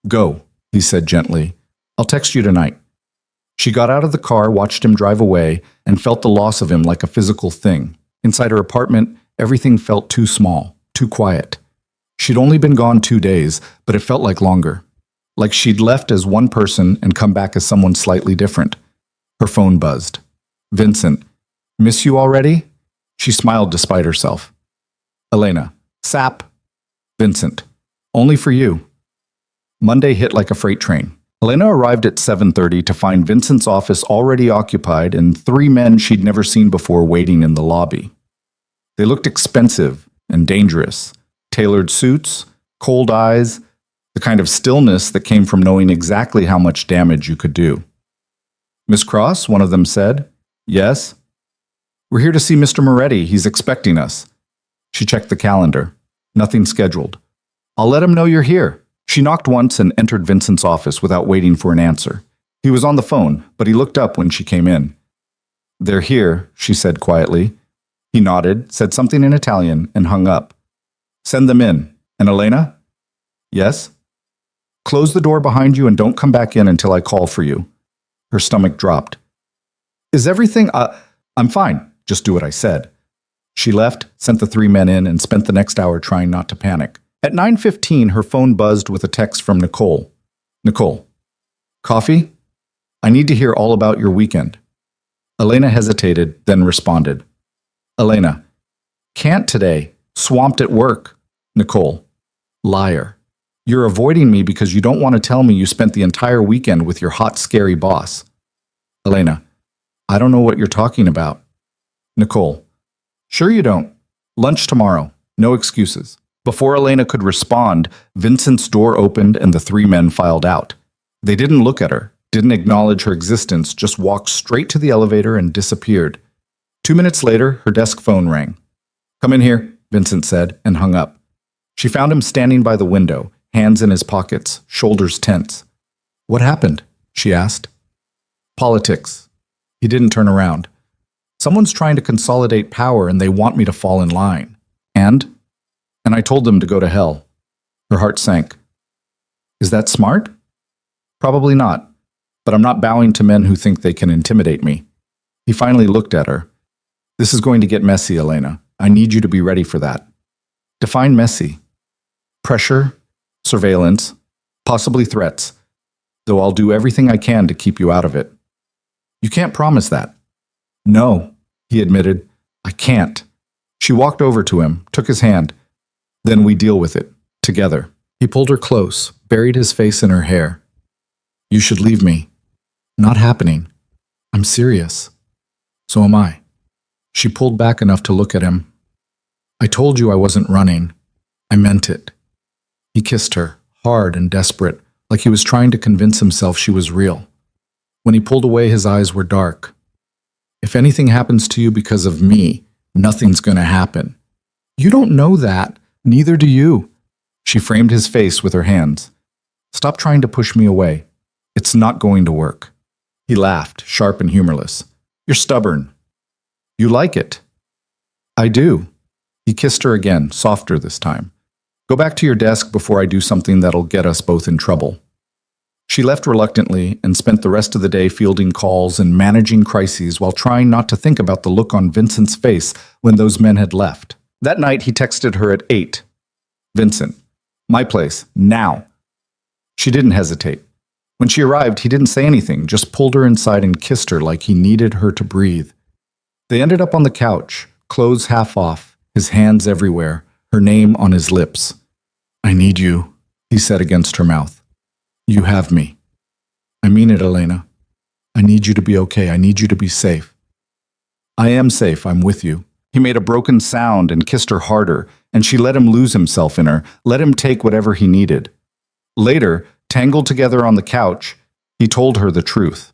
Go, he said gently. I'll text you tonight. She got out of the car, watched him drive away, and felt the loss of him like a physical thing. Inside her apartment, everything felt too small, too quiet. She'd only been gone 2 days, but it felt like longer. Like she'd left as one person and come back as someone slightly different. Her phone buzzed. Vincent, miss you already? She smiled despite herself. Elena, sap. Vincent, only for you. Monday hit like a freight train. Elena arrived at 7:30 to find Vincent's office already occupied and 3 men she'd never seen before waiting in the lobby. They looked expensive and dangerous. Tailored suits, cold eyes, the kind of stillness that came from knowing exactly how much damage you could do. Miss Cross, one of them said. Yes? We're here to see Mr. Moretti. He's expecting us. She checked the calendar. Nothing scheduled. I'll let him know you're here. She knocked once and entered Vincent's office without waiting for an answer. He was on the phone, but he looked up when she came in. They're here, she said quietly. He nodded, said something in Italian, and hung up. Send them in. And Elena? Yes? Close the door behind you and don't come back in until I call for you. Her stomach dropped. Is everything... I'm fine. Just do what I said. She left, sent the 3 men in, and spent the next hour trying not to panic. At 9:15, her phone buzzed with a text from Nicole. Nicole. Coffee? I need to hear all about your weekend. Elena hesitated, then responded. Elena. Can't today. Swamped at work. Nicole. Liar. You're avoiding me because you don't want to tell me you spent the entire weekend with your hot, scary boss. Elena. I don't know what you're talking about. Nicole. Sure you don't. Lunch tomorrow. No excuses. Before Elena could respond, Vincent's door opened and the 3 men filed out. They didn't look at her, didn't acknowledge her existence, just walked straight to the elevator and disappeared. 2 minutes later, her desk phone rang. Come in here, Vincent said, and hung up. She found him standing by the window, hands in his pockets, shoulders tense. What happened? She asked. Politics. He didn't turn around. Someone's trying to consolidate power and they want me to fall in line. And I told them to go to hell. Her heart sank. Is that smart? Probably not, but I'm not bowing to men who think they can intimidate me. He finally looked at her. This is going to get messy, Elena. I need you to be ready for that. Define messy. Pressure, surveillance, possibly threats, though I'll do everything I can to keep you out of it. You can't promise that. No, he admitted. I can't. She walked over to him, took his hand. Then we deal with it, together. He pulled her close, buried his face in her hair. You should leave me. Not happening. I'm serious. So am I. She pulled back enough to look at him. I told you I wasn't running. I meant it. He kissed her, hard and desperate, like he was trying to convince himself she was real. When he pulled away, his eyes were dark. If anything happens to you because of me, nothing's going to happen. You don't know that. Neither do you. She framed his face with her hands. Stop trying to push me away. It's not going to work. He laughed, sharp and humorless. You're stubborn. You like it. I do. He kissed her again, softer this time. Go back to your desk before I do something that'll get us both in trouble. She left reluctantly and spent the rest of the day fielding calls and managing crises while trying not to think about the look on Vincent's face when those men had left. That night, he texted her at 8. Vincent, my place, now. She didn't hesitate. When she arrived, he didn't say anything, just pulled her inside and kissed her like he needed her to breathe. They ended up on the couch, clothes half off, his hands everywhere, her name on his lips. I need you, he said against her mouth. You have me. I mean it, Elena. I need you to be okay. I need you to be safe. I am safe. I'm with you. He made a broken sound and kissed her harder, and she let him lose himself in her, let him take whatever he needed. Later, tangled together on the couch, he told her the truth.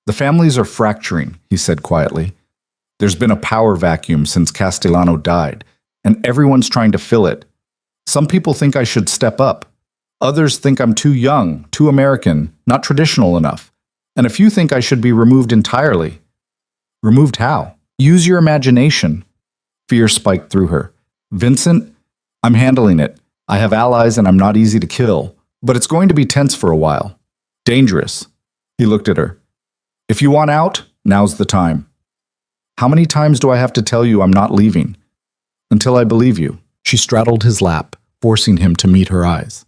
The families are fracturing, he said quietly. There's been a power vacuum since Castellano died, and everyone's trying to fill it. Some people think I should step up. Others think I'm too young, too American, not traditional enough. And a few think I should be removed entirely. Removed how? Use your imagination. Fear spiked through her. Vincent, I'm handling it. I have allies and I'm not easy to kill. But it's going to be tense for a while. Dangerous. He looked at her. If you want out, now's the time. How many times do I have to tell you I'm not leaving? Until I believe you. She straddled his lap, forcing him to meet her eyes.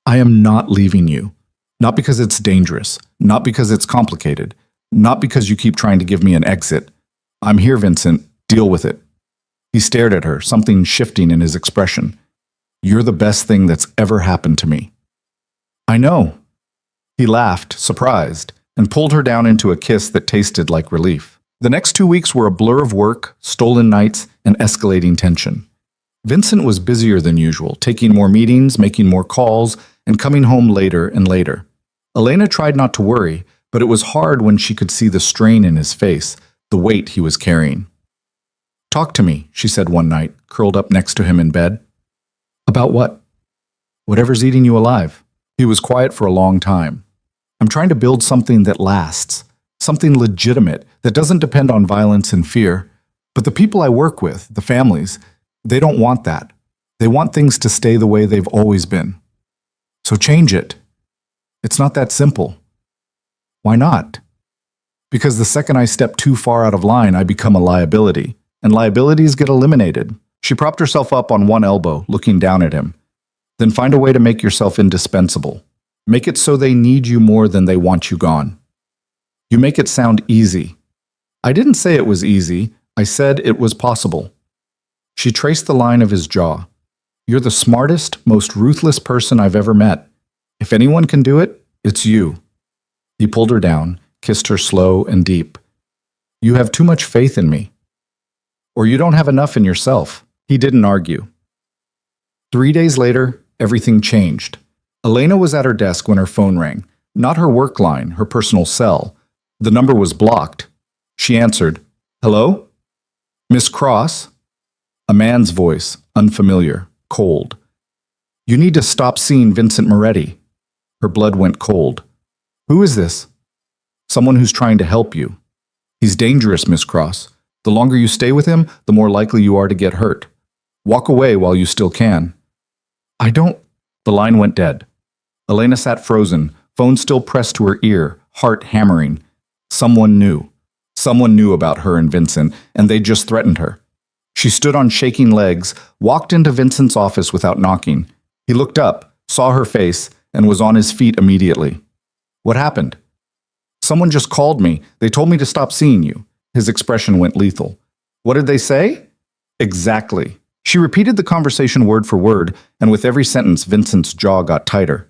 I am not leaving you. Not because it's dangerous. Not because it's complicated. Not because you keep trying to give me an exit. I'm here, Vincent. Deal with it. He stared at her, something shifting in his expression. You're the best thing that's ever happened to me. I know. He laughed, surprised, and pulled her down into a kiss that tasted like relief. The next 2 weeks were a blur of work, stolen nights, and escalating tension. Vincent was busier than usual, taking more meetings, making more calls, and coming home later and later. Elena tried not to worry, but it was hard when she could see the strain in his face, the weight he was carrying. Talk to me, she said one night, curled up next to him in bed. About what? Whatever's eating you alive. He was quiet for a long time. I'm trying to build something that lasts, something legitimate that doesn't depend on violence and fear. But the people I work with, the families, they don't want that. They want things to stay the way they've always been. So change it. It's not that simple. Why not? Because the second I step too far out of line, I become a liability, and liabilities get eliminated. She propped herself up on one elbow, looking down at him. Then find a way to make yourself indispensable. Make it so they need you more than they want you gone. You make it sound easy. I didn't say it was easy. I said it was possible. She traced the line of his jaw. You're the smartest, most ruthless person I've ever met. If anyone can do it, it's you. He pulled her down, kissed her slow and deep. You have too much faith in me. Or you don't have enough in yourself. He didn't argue. 3 days later, everything changed. Elena was at her desk when her phone rang. Not her work line, her personal cell. The number was blocked. She answered, Hello? Miss Cross? A man's voice, unfamiliar, cold. You need to stop seeing Vincent Moretti. Her blood went cold. Who is this? Someone who's trying to help you. He's dangerous, Miss Cross. The longer you stay with him, the more likely you are to get hurt. Walk away while you still can. I don't... The line went dead. Elena sat frozen, phone still pressed to her ear, heart hammering. Someone knew. Someone knew about her and Vincent, and they just threatened her. She stood on shaking legs, walked into Vincent's office without knocking. He looked up, saw her face, and was on his feet immediately. What happened? Someone just called me. They told me to stop seeing you. His expression went lethal. What did they say? Exactly. She repeated the conversation word for word, and with every sentence, Vincent's jaw got tighter.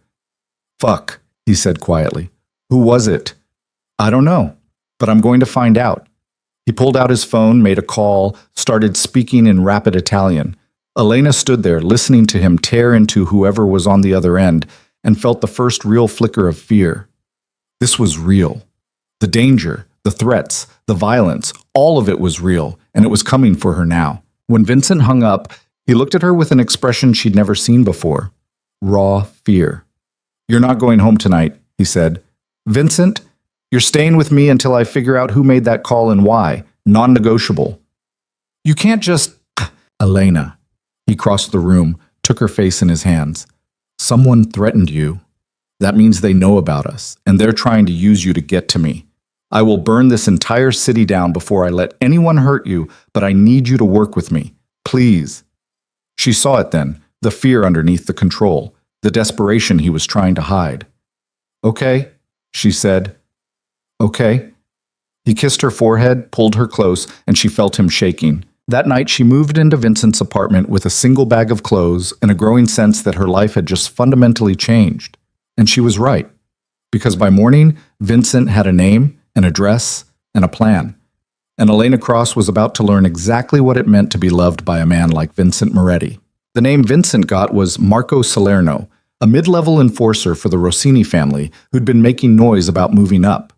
Fuck, he said quietly. Who was it? I don't know, but I'm going to find out. He pulled out his phone, made a call, started speaking in rapid Italian. Elena stood there, listening to him tear into whoever was on the other end, and felt the first real flicker of fear. This was real. The danger, the threats, the violence, all of it was real, and it was coming for her now. When Vincent hung up, he looked at her with an expression she'd never seen before. Raw fear. You're not going home tonight, he said. Vincent, you're staying with me until I figure out who made that call and why. Non-negotiable. You can't just... Elena. He crossed the room, took her face in his hands. Someone threatened you. That means they know about us, and they're trying to use you to get to me. I will burn this entire city down before I let anyone hurt you, but I need you to work with me. Please." She saw it then, the fear underneath the control, the desperation he was trying to hide. "Okay," she said. "Okay." He kissed her forehead, pulled her close, and she felt him shaking. That night, she moved into Vincent's apartment with a single bag of clothes and a growing sense that her life had just fundamentally changed. And she was right, because by morning, Vincent had a name, an address, and a plan. And Elena Cross was about to learn exactly what it meant to be loved by a man like Vincent Moretti. The name Vincent got was Marco Salerno, a mid-level enforcer for the Rossini family who'd been making noise about moving up.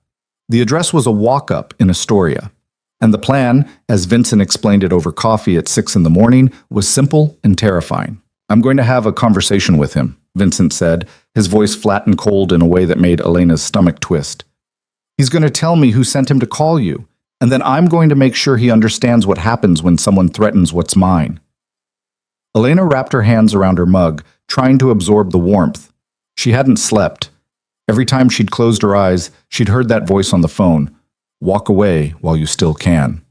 The address was a walk-up in Astoria. And the plan, as Vincent explained it over coffee at 6 in the morning, was simple and terrifying. "I'm going to have a conversation with him," Vincent said, his voice flat and cold in a way that made Elena's stomach twist. "He's going to tell me who sent him to call you, and then I'm going to make sure he understands what happens when someone threatens what's mine." Elena wrapped her hands around her mug, trying to absorb the warmth. She hadn't slept. Every time she'd closed her eyes, she'd heard that voice on the phone. "Walk away while you still can."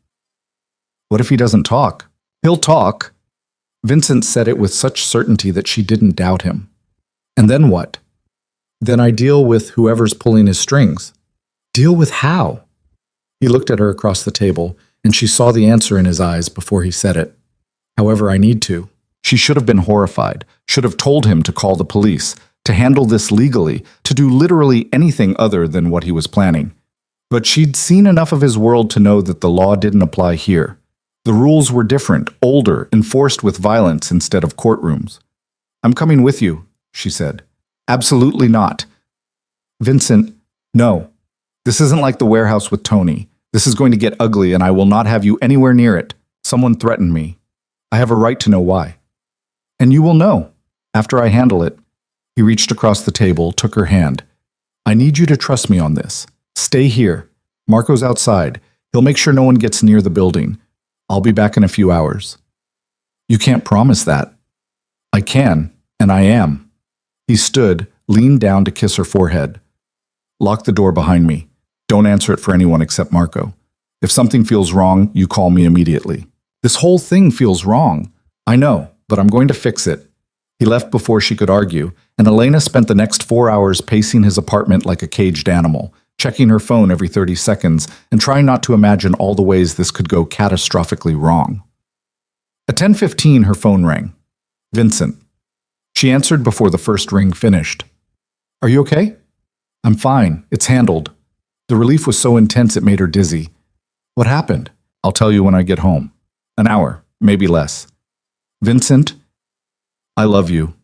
What if he doesn't talk? "He'll talk." Vincent said it with such certainty that she didn't doubt him. "And then what?" "Then I deal with whoever's pulling his strings." "Deal with how?" He looked at her across the table, and she saw the answer in his eyes before he said it. "However I need to." She should have been horrified, should have told him to call the police, to handle this legally, to do literally anything other than what he was planning. But she'd seen enough of his world to know that the law didn't apply here. The rules were different, older, enforced with violence instead of courtrooms. "I'm coming with you," she said. "Absolutely not." "Vincent, no. This isn't like the warehouse with Tony. This is going to get ugly, and I will not have you anywhere near it. Someone threatened me. I have a right to know why. And you will know, after I handle it." He reached across the table, took her hand. "I need you to trust me on this. Stay here. Marco's outside. He'll make sure no one gets near the building. I'll be back in a few hours." "You can't promise that." "I can, and I am." He stood, leaned down to kiss her forehead. "Lock the door behind me. Don't answer it for anyone except Marco. If something feels wrong, you call me immediately." "This whole thing feels wrong." "I know, but I'm going to fix it." He left before she could argue, and Elena spent the next 4 hours pacing his apartment like a caged animal, checking her phone every 30 seconds and trying not to imagine all the ways this could go catastrophically wrong. At 10:15, her phone rang. Vincent. She answered before the first ring finished. "Are you okay?" "I'm fine. It's handled." The relief was so intense it made her dizzy. "What happened?" "I'll tell you when I get home. An hour, maybe less." "Vincent, I love you."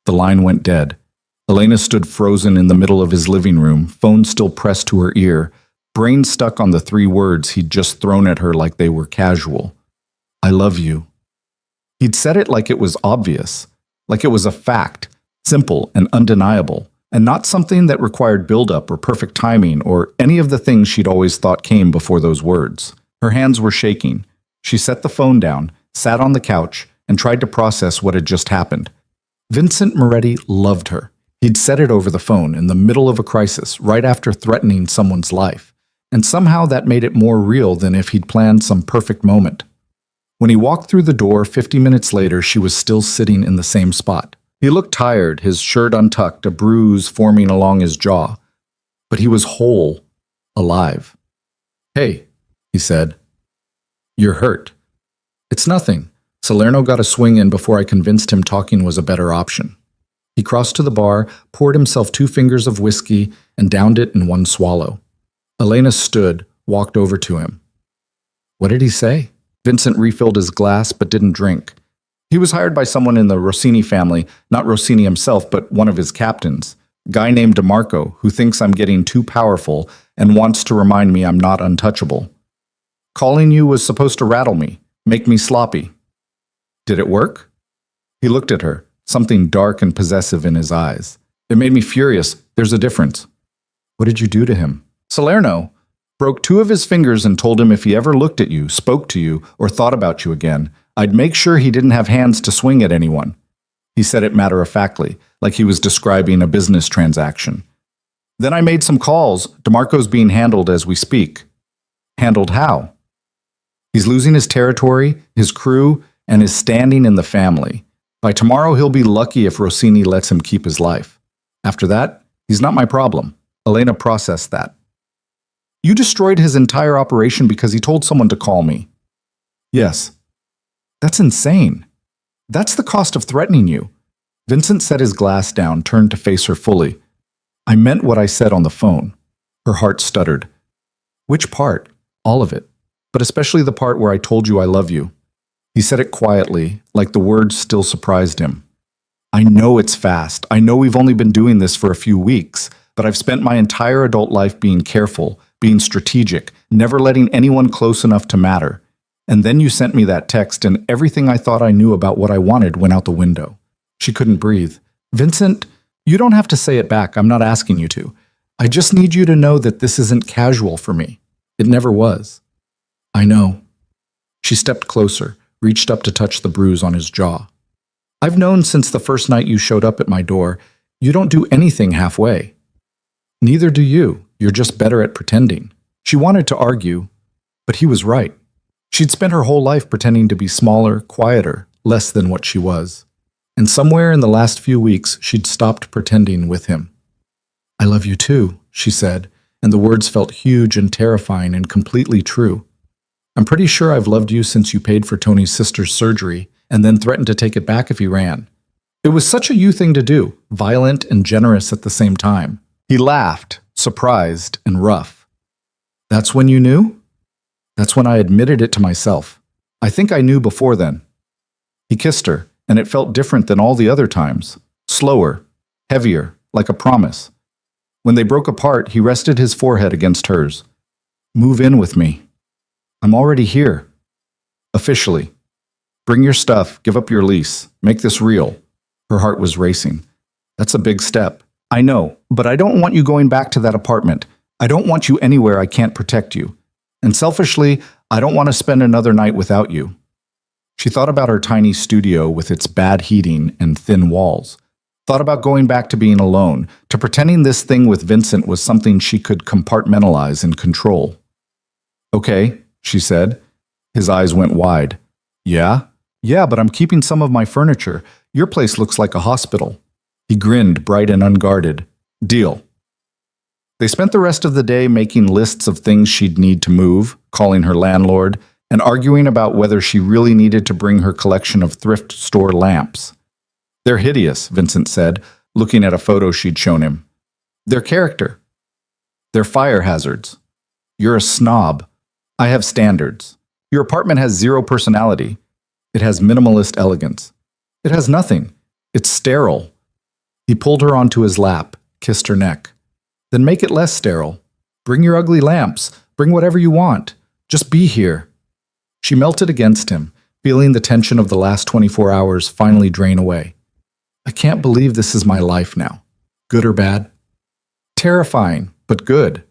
The line went dead. Elena stood frozen in the middle of his living room, phone still pressed to her ear, brain stuck on the 3 words he'd just thrown at her like they were casual. "I love you." He'd said it like it was obvious, like it was a fact, simple and undeniable, and not something that required build-up or perfect timing or any of the things she'd always thought came before those words. Her hands were shaking. She set the phone down, sat on the couch, and tried to process what had just happened. Vincent Moretti loved her. He'd said it over the phone in the middle of a crisis, right after threatening someone's life, and somehow that made it more real than if he'd planned some perfect moment. When he walked through the door 50 minutes later, she was still sitting in the same spot. He looked tired, his shirt untucked, a bruise forming along his jaw. But he was whole, alive. "Hey," he said. "You're hurt." "It's nothing." Salerno got a swing in before I convinced him talking was a better option. He crossed to the bar, poured himself 2 fingers of whiskey, and downed it in one swallow. Elena stood, walked over to him. "What did he say?" Vincent refilled his glass but didn't drink. He was hired by someone in the Rossini family, not Rossini himself, but one of his captains, a guy named DeMarco, who thinks I'm getting too powerful and wants to remind me I'm not untouchable. "Calling you was supposed to rattle me, make me sloppy." "Did it work?" He looked at her, something dark and possessive in his eyes. "It made me furious. There's a difference." "What did you do to him?" "Salerno broke 2 of his fingers and told him if he ever looked at you, spoke to you, or thought about you again, I'd make sure he didn't have hands to swing at anyone. He said it matter-of-factly, like he was describing a business transaction. Then I made some calls. DeMarco's being handled as we speak. Handled how? He's losing his territory, his crew, and his standing in the family. By tomorrow, he'll be lucky if Rossini lets him keep his life. After that, he's not my problem. Elena processed that. You destroyed his entire operation because he told someone to call me. Yes. That's insane. That's the cost of threatening you. Vincent set his glass down, turned to face her fully. I meant what I said on the phone. Her heart stuttered. Which part? All of it. But especially the part where I told you I love you. He said it quietly, like the words still surprised him. I know it's fast. I know we've only been doing this for a few weeks, but I've spent my entire adult life being careful, being strategic, never letting anyone close enough to matter. And then you sent me that text and everything I thought I knew about what I wanted went out the window. She couldn't breathe. Vincent, you don't have to say it back. I'm not asking you to. I just need you to know that this isn't casual for me. It never was. I know. She stepped closer, reached up to touch the bruise on his jaw. I've known since the first night you showed up at my door, you don't do anything halfway. Neither do you. You're just better at pretending. She wanted to argue, but he was right. She'd spent her whole life pretending to be smaller, quieter, less than what she was. And somewhere in the last few weeks, she'd stopped pretending with him. I love you too, she said, and the words felt huge and terrifying and completely true. I'm pretty sure I've loved you since you paid for Tony's sister's surgery and then threatened to take it back if he ran. It was such a you thing to do, violent and generous at the same time. He laughed, surprised and rough. That's when you knew? That's when I admitted it to myself. I think I knew before then. He kissed her, and it felt different than all the other times. Slower, heavier, like a promise. When they broke apart, he rested his forehead against hers. Move in with me. I'm already here. Officially. Bring your stuff, give up your lease, make this real. Her heart was racing. That's a big step. I know, but I don't want you going back to that apartment. I don't want you anywhere I can't protect you. And selfishly, I don't want to spend another night without you. She thought about her tiny studio with its bad heating and thin walls. Thought about going back to being alone, to pretending this thing with Vincent was something she could compartmentalize and control. Okay, she said. His eyes went wide. Yeah? Yeah, but I'm keeping some of my furniture. Your place looks like a hospital. He grinned, bright and unguarded. Deal. They spent the rest of the day making lists of things she'd need to move, calling her landlord, and arguing about whether she really needed to bring her collection of thrift store lamps. They're hideous, Vincent said, looking at a photo she'd shown him. They're character. They're fire hazards. You're a snob. I have standards. Your apartment has zero personality. It has minimalist elegance. It has nothing. It's sterile. He pulled her onto his lap, kissed her neck. Then make it less sterile. Bring your ugly lamps. Bring whatever you want. Just be here. She melted against him, feeling the tension of the last 24 hours finally drain away. I can't believe this is my life now. Good or bad? Terrifying, but good.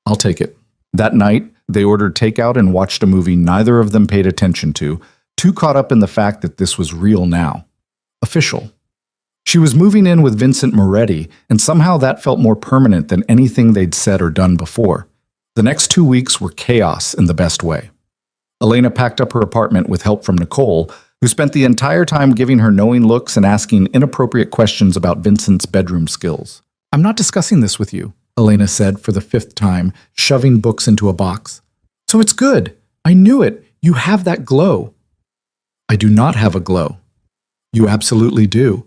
I'll take it. That night, they ordered takeout and watched a movie neither of them paid attention to, too caught up in the fact that this was real now. Official. She was moving in with Vincent Moretti, and somehow that felt more permanent than anything they'd said or done before. The next 2 weeks were chaos in the best way. Elena packed up her apartment with help from Nicole, who spent the entire time giving her knowing looks and asking inappropriate questions about Vincent's bedroom skills. I'm not discussing this with you, Elena said for the 5th time, shoving books into a box. So it's good. I knew it. You have that glow. I do not have a glow. You absolutely do.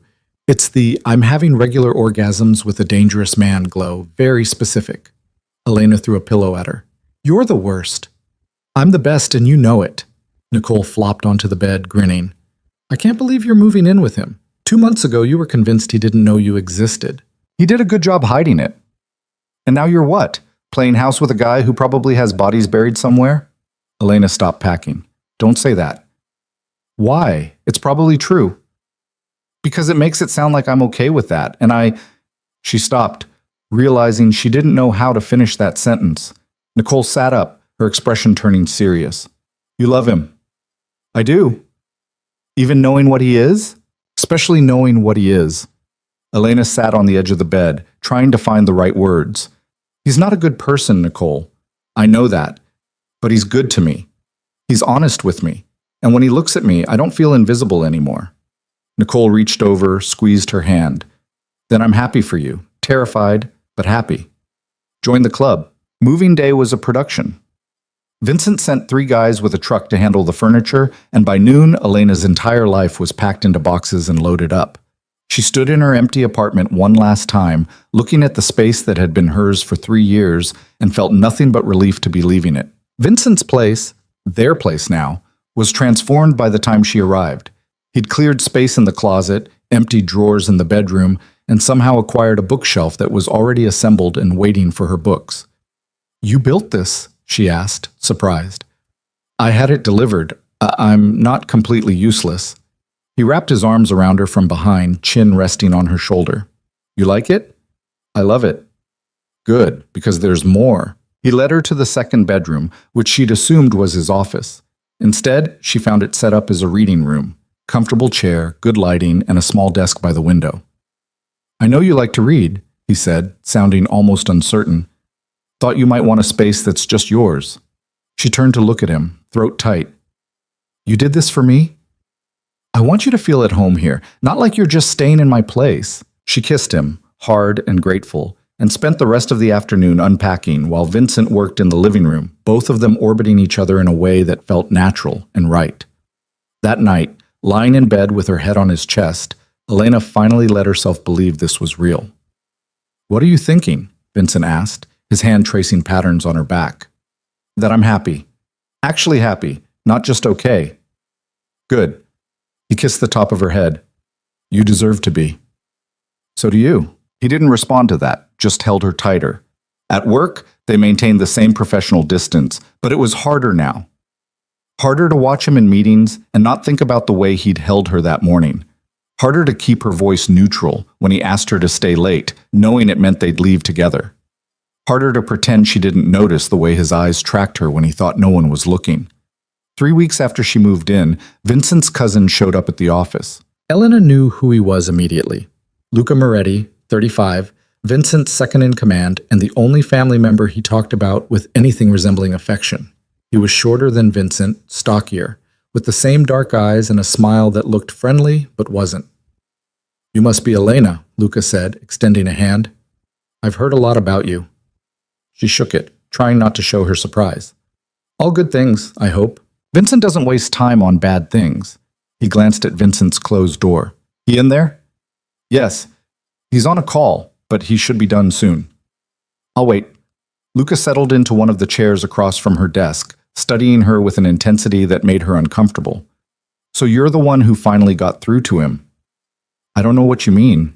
It's the I'm having regular orgasms with a dangerous man glow, very specific. Elena threw a pillow at her. You're the worst. I'm the best and you know it. Nicole flopped onto the bed, grinning. I can't believe you're moving in with him. 2 months ago, you were convinced he didn't know you existed. He did a good job hiding it. And now you're what? Playing house with a guy who probably has bodies buried somewhere? Elena stopped packing. Don't say that. Why? It's probably true. Because it makes it sound like I'm okay with that, and She stopped, realizing she didn't know how to finish that sentence. Nicole sat up, her expression turning serious. You love him. I do. Even knowing what he is? especially knowing what he is. Elena sat on the edge of the bed, trying to find the right words. He's not a good person, Nicole. I know that. But he's good to me. He's honest with me. And when he looks at me, I don't feel invisible anymore. Nicole reached over, squeezed her hand. Then I'm happy for you. Terrified, but happy. Join the club. Moving day was a production. Vincent sent 3 guys with a truck to handle the furniture, and by noon, Elena's entire life was packed into boxes and loaded up. She stood in her empty apartment one last time, looking at the space that had been hers for 3 years, and felt nothing but relief to be leaving it. Vincent's place, their place now, was transformed by the time she arrived. He'd cleared space in the closet, emptied drawers in the bedroom, and somehow acquired a bookshelf that was already assembled and waiting for her books. "You built this?" she asked, surprised. "I had it delivered. I'm not completely useless." He wrapped his arms around her from behind, chin resting on her shoulder. "You like it?" "I love it." "Good, because there's more." He led her to the second bedroom, which she'd assumed was his office. Instead, she found it set up as a reading room. Comfortable chair, good lighting, and a small desk by the window. "I know you like to read," he said, sounding almost uncertain. "Thought you might want a space that's just yours." She turned to look at him, throat tight. "You did this for me? I want you to feel at home here, not like you're just staying in my place." She kissed him, hard and grateful, and spent the rest of the afternoon unpacking while Vincent worked in the living room, both of them orbiting each other in a way that felt natural and right. That night, lying in bed with her head on his chest, Elena finally let herself believe this was real. "What are you thinking?" Vincent asked, his hand tracing patterns on her back. "That I'm happy. Actually happy, not just okay." "Good." He kissed the top of her head. "You deserve to be." "So do you." He didn't respond to that, just held her tighter. At work, they maintained the same professional distance, but it was harder now. Harder to watch him in meetings and not think about the way he'd held her that morning. Harder to keep her voice neutral when he asked her to stay late, knowing it meant they'd leave together. Harder to pretend she didn't notice the way his eyes tracked her when he thought no one was looking. 3 weeks after she moved in, Vincent's cousin showed up at the office. Elena knew who he was immediately. Luca Moretti, 35, Vincent's second in command, and the only family member he talked about with anything resembling affection. He was shorter than Vincent, stockier, with the same dark eyes and a smile that looked friendly but wasn't. "You must be Elena," Luca said, extending a hand. "I've heard a lot about you." She shook it, trying not to show her surprise. "All good things, I hope." Vincent doesn't waste time on bad things. He glanced at Vincent's closed door. "He in there?" "Yes. He's on a call, but he should be done soon." "I'll wait." Luca settled into one of the chairs across from her desk, studying her with an intensity that made her uncomfortable. "So you're the one who finally got through to him?" "I don't know what you mean."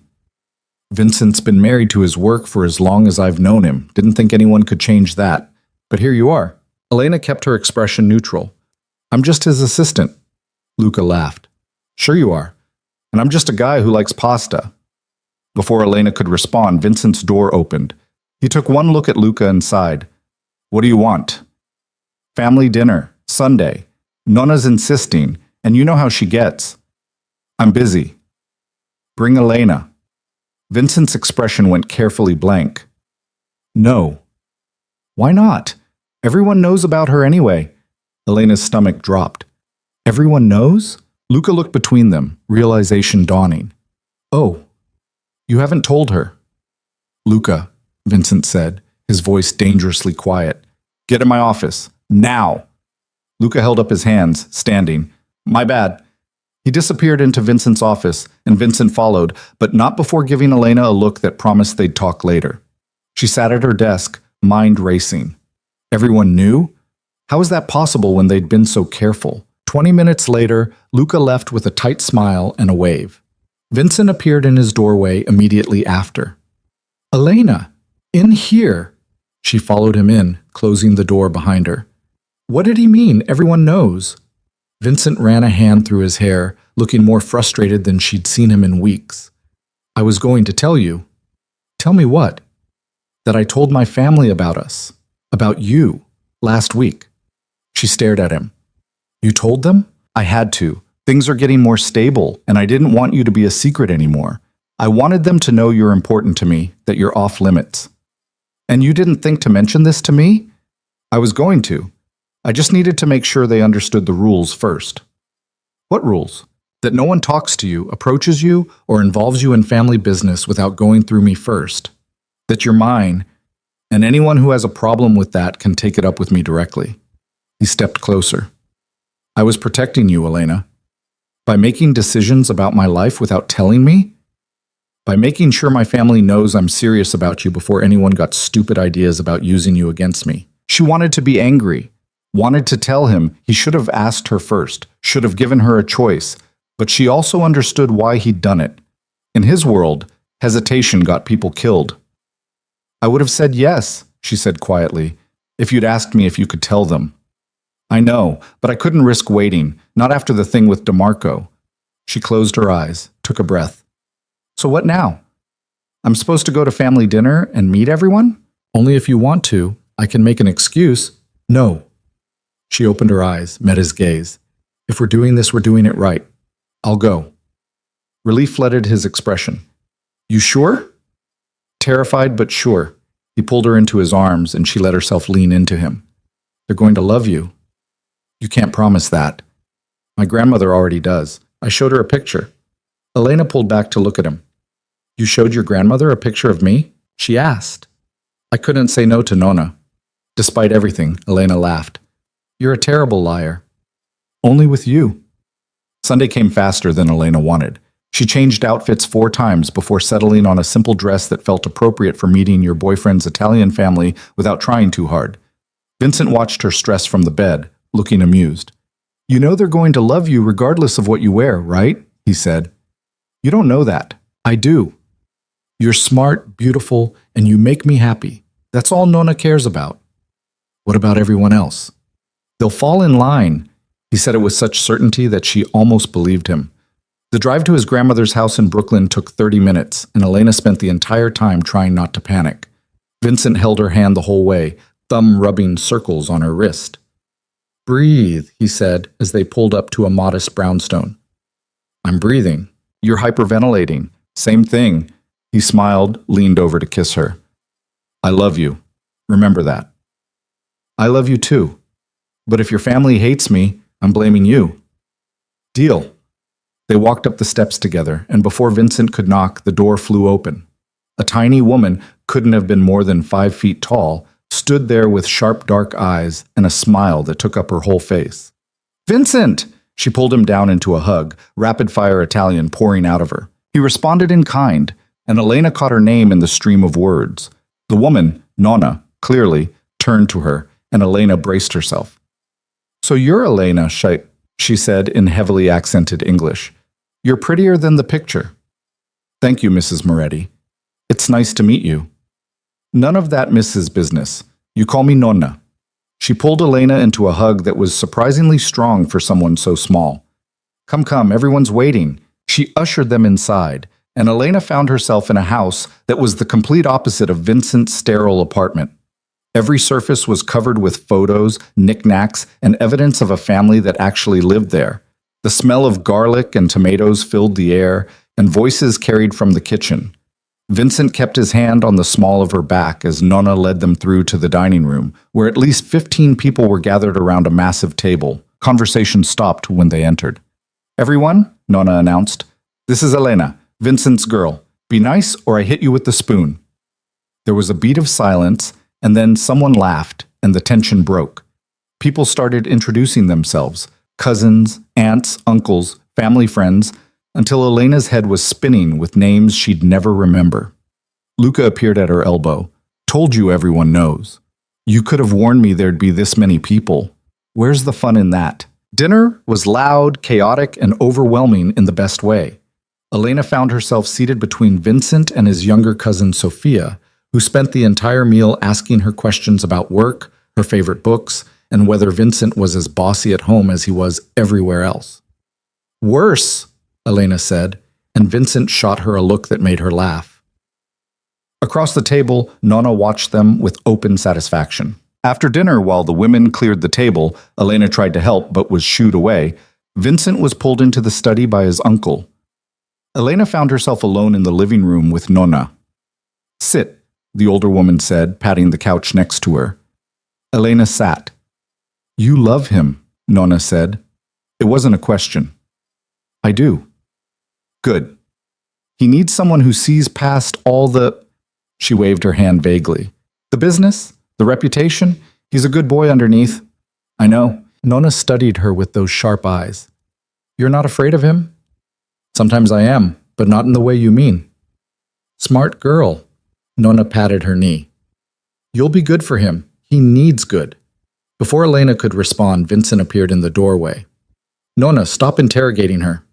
"Vincent's been married to his work for as long as I've known him. Didn't think anyone could change that. But here you are." Elena kept her expression neutral. "I'm just his assistant." Luca laughed. "Sure you are. And I'm just a guy who likes pasta." Before Elena could respond, Vincent's door opened. He took one look at Luca and sighed. "What do you want?" "Family dinner. Sunday. Nona's insisting, and you know how she gets." "I'm busy." "Bring Elena." Vincent's expression went carefully blank. "No." "Why not? Everyone knows about her anyway." Elena's stomach dropped. "Everyone knows?" Luca looked between them, realization dawning. "Oh, you haven't told her." "Luca," Vincent said, his voice dangerously quiet. "Get in my office. Now!" Luca held up his hands, standing. "My bad." He disappeared into Vincent's office, and Vincent followed, but not before giving Elena a look that promised they'd talk later. She sat at her desk, mind racing. Everyone knew? How was that possible when they'd been so careful? 20 minutes later, Luca left with a tight smile and a wave. Vincent appeared in his doorway immediately after. "Elena, in here!" She followed him in, closing the door behind her. "What did he mean? Everyone knows." Vincent ran a hand through his hair, looking more frustrated than she'd seen him in weeks. "I was going to tell you." "Tell me what?" "That I told my family about us. About you. Last week." She stared at him. "You told them?" "I had to. Things are getting more stable, and I didn't want you to be a secret anymore. I wanted them to know you're important to me, that you're off limits. And you didn't think to mention this to me? I was going to. I just needed to make sure they understood the rules first. What rules? That no one talks to you, approaches you, or involves you in family business without going through me first. That you're mine, and anyone who has a problem with that can take it up with me directly. He stepped closer. I was protecting you, Elena. By making decisions about my life without telling me? By making sure my family knows I'm serious about you before anyone got stupid ideas about using you against me. She wanted to be angry, wanted to tell him he should have asked her first, should have given her a choice, but she also understood why he'd done it. In his world, hesitation got people killed. I would have said yes, she said quietly, if you'd asked me if you could tell them. I know, but I couldn't risk waiting, not after the thing with DeMarco. She closed her eyes, took a breath. So what now? I'm supposed to go to family dinner and meet everyone? Only if you want to. I can make an excuse. No. She opened her eyes, met his gaze. If we're doing this, we're doing it right. I'll go. Relief flooded his expression. You sure? Terrified but sure. He pulled her into his arms and she let herself lean into him. They're going to love you. You can't promise that. My grandmother already does. I showed her a picture. Elena pulled back to look at him. You showed your grandmother a picture of me? She asked. I couldn't say no to Nona. Despite everything, Elena laughed. You're a terrible liar. Only with you. Sunday came faster than Elena wanted. She changed outfits 4 times before settling on a simple dress that felt appropriate for meeting your boyfriend's Italian family without trying too hard. Vincent watched her stress from the bed, looking amused. You know they're going to love you regardless of what you wear, right? He said. You don't know that. I do. You're smart, beautiful, and you make me happy. That's all Nona cares about. What about everyone else? They'll fall in line. He said it with such certainty that she almost believed him. The drive to his grandmother's house in Brooklyn took 30 minutes, and Elena spent the entire time trying not to panic. Vincent held her hand the whole way, thumb rubbing circles on her wrist. Breathe, he said as they pulled up to a modest brownstone. I'm breathing. You're hyperventilating. Same thing. He smiled, leaned over to kiss her. I love you. Remember that. I love you too. But if your family hates me, I'm blaming you. Deal. They walked up the steps together, and before Vincent could knock, the door flew open. A tiny woman, couldn't have been more than 5 feet tall, stood there with sharp dark eyes and a smile that took up her whole face. Vincent! She pulled him down into a hug, rapid-fire Italian pouring out of her. He responded in kind, and Elena caught her name in the stream of words. The woman, Nonna, clearly, turned to her, and Elena braced herself. So you're Elena, she said in heavily accented English. You're prettier than the picture. Thank you, Mrs. Moretti. It's nice to meet you. None of that Mrs. business. You call me Nonna. She pulled Elena into a hug that was surprisingly strong for someone so small. Come, everyone's waiting. She ushered them inside, and Elena found herself in a house that was the complete opposite of Vincent's sterile apartment. Every surface was covered with photos, knickknacks, and evidence of a family that actually lived there. The smell of garlic and tomatoes filled the air, and voices carried from the kitchen. Vincent kept his hand on the small of her back as Nonna led them through to the dining room, where at least 15 people were gathered around a massive table. Conversation stopped when they entered. Everyone, Nonna announced, this is Elena, Vincent's girl. Be nice or I hit you with the spoon. There was a beat of silence, and then someone laughed, and the tension broke. People started introducing themselves, cousins, aunts, uncles, family friends, until Elena's head was spinning with names she'd never remember. Luca appeared at her elbow. Told you everyone knows. You could have warned me there'd be this many people. Where's the fun in that? Dinner was loud, chaotic, and overwhelming in the best way. Elena found herself seated between Vincent and his younger cousin Sophia, who spent the entire meal asking her questions about work, her favorite books, and whether Vincent was as bossy at home as he was everywhere else. Worse, Elena said, and Vincent shot her a look that made her laugh. Across the table, Nonna watched them with open satisfaction. After dinner, while the women cleared the table, Elena tried to help but was shooed away. Vincent was pulled into the study by his uncle. Elena found herself alone in the living room with Nonna. "Sit," the older woman said, patting the couch next to her. Elena sat. "You love him," Nonna said. It wasn't a question. "I do." "Good. He needs someone who sees past all the—" She waved her hand vaguely. "The business? The reputation? He's a good boy underneath." "I know." Nonna studied her with those sharp eyes. "You're not afraid of him?" "Sometimes I am, but not in the way you mean." "Smart girl." Nonna patted her knee. "You'll be good for him. He needs good." Before Elena could respond, Vincent appeared in the doorway. "Nonna, stop interrogating her."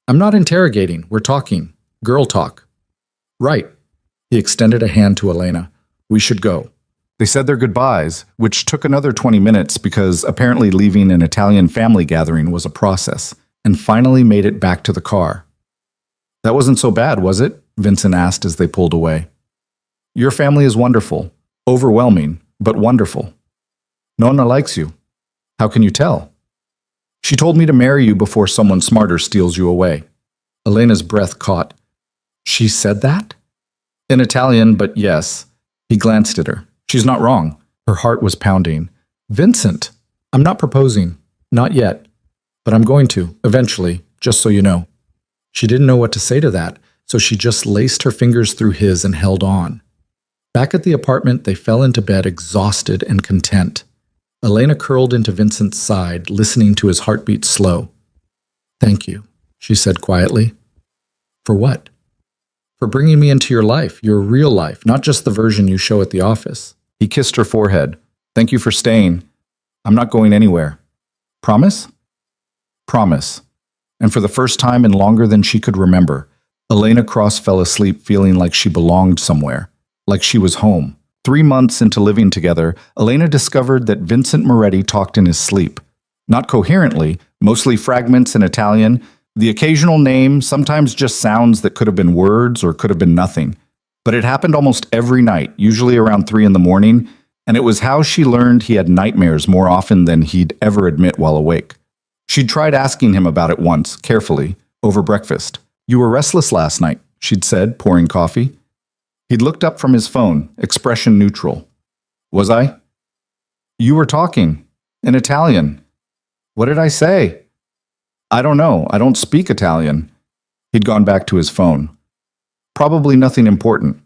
"I'm not interrogating. We're talking. Girl talk." "Right." He extended a hand to Elena. "We should go." They said their goodbyes, which took another 20 minutes because apparently leaving an Italian family gathering was a process, and finally made it back to the car. "That wasn't so bad, was it?" Vincent asked as they pulled away. "Your family is wonderful. Overwhelming, but wonderful." "Nonna likes you." "How can you tell?" "She told me to marry you before someone smarter steals you away." Elena's breath caught. "She said that?" "In Italian, but yes." He glanced at her. "She's not wrong." Her heart was pounding. "Vincent, I'm not proposing. Not yet. But I'm going to, eventually, just so you know." She didn't know what to say to that, so she just laced her fingers through his and held on. Back at the apartment, they fell into bed exhausted and content. Elena curled into Vincent's side, listening to his heartbeat slow. "Thank you," she said quietly. "For what?" "For bringing me into your life, your real life, not just the version you show at the office." He kissed her forehead. "Thank you for staying. I'm not going anywhere." "Promise?" "Promise." And for the first time in longer than she could remember, Elena Cross fell asleep feeling like she belonged somewhere, like she was home. 3 months into living together, Elena discovered that Vincent Moretti talked in his sleep. Not coherently, mostly fragments in Italian, the occasional name, sometimes just sounds that could have been words or could have been nothing. But it happened almost every night, usually around 3 in the morning, and it was how she learned he had nightmares more often than he'd ever admit while awake. She'd tried asking him about it once, carefully, over breakfast. "You were restless last night," she'd said, pouring coffee. He'd looked up from his phone, expression neutral. "Was I?" "You were talking. In Italian." "What did I say?" "I don't know. I don't speak Italian." He'd gone back to his phone. Probably nothing important.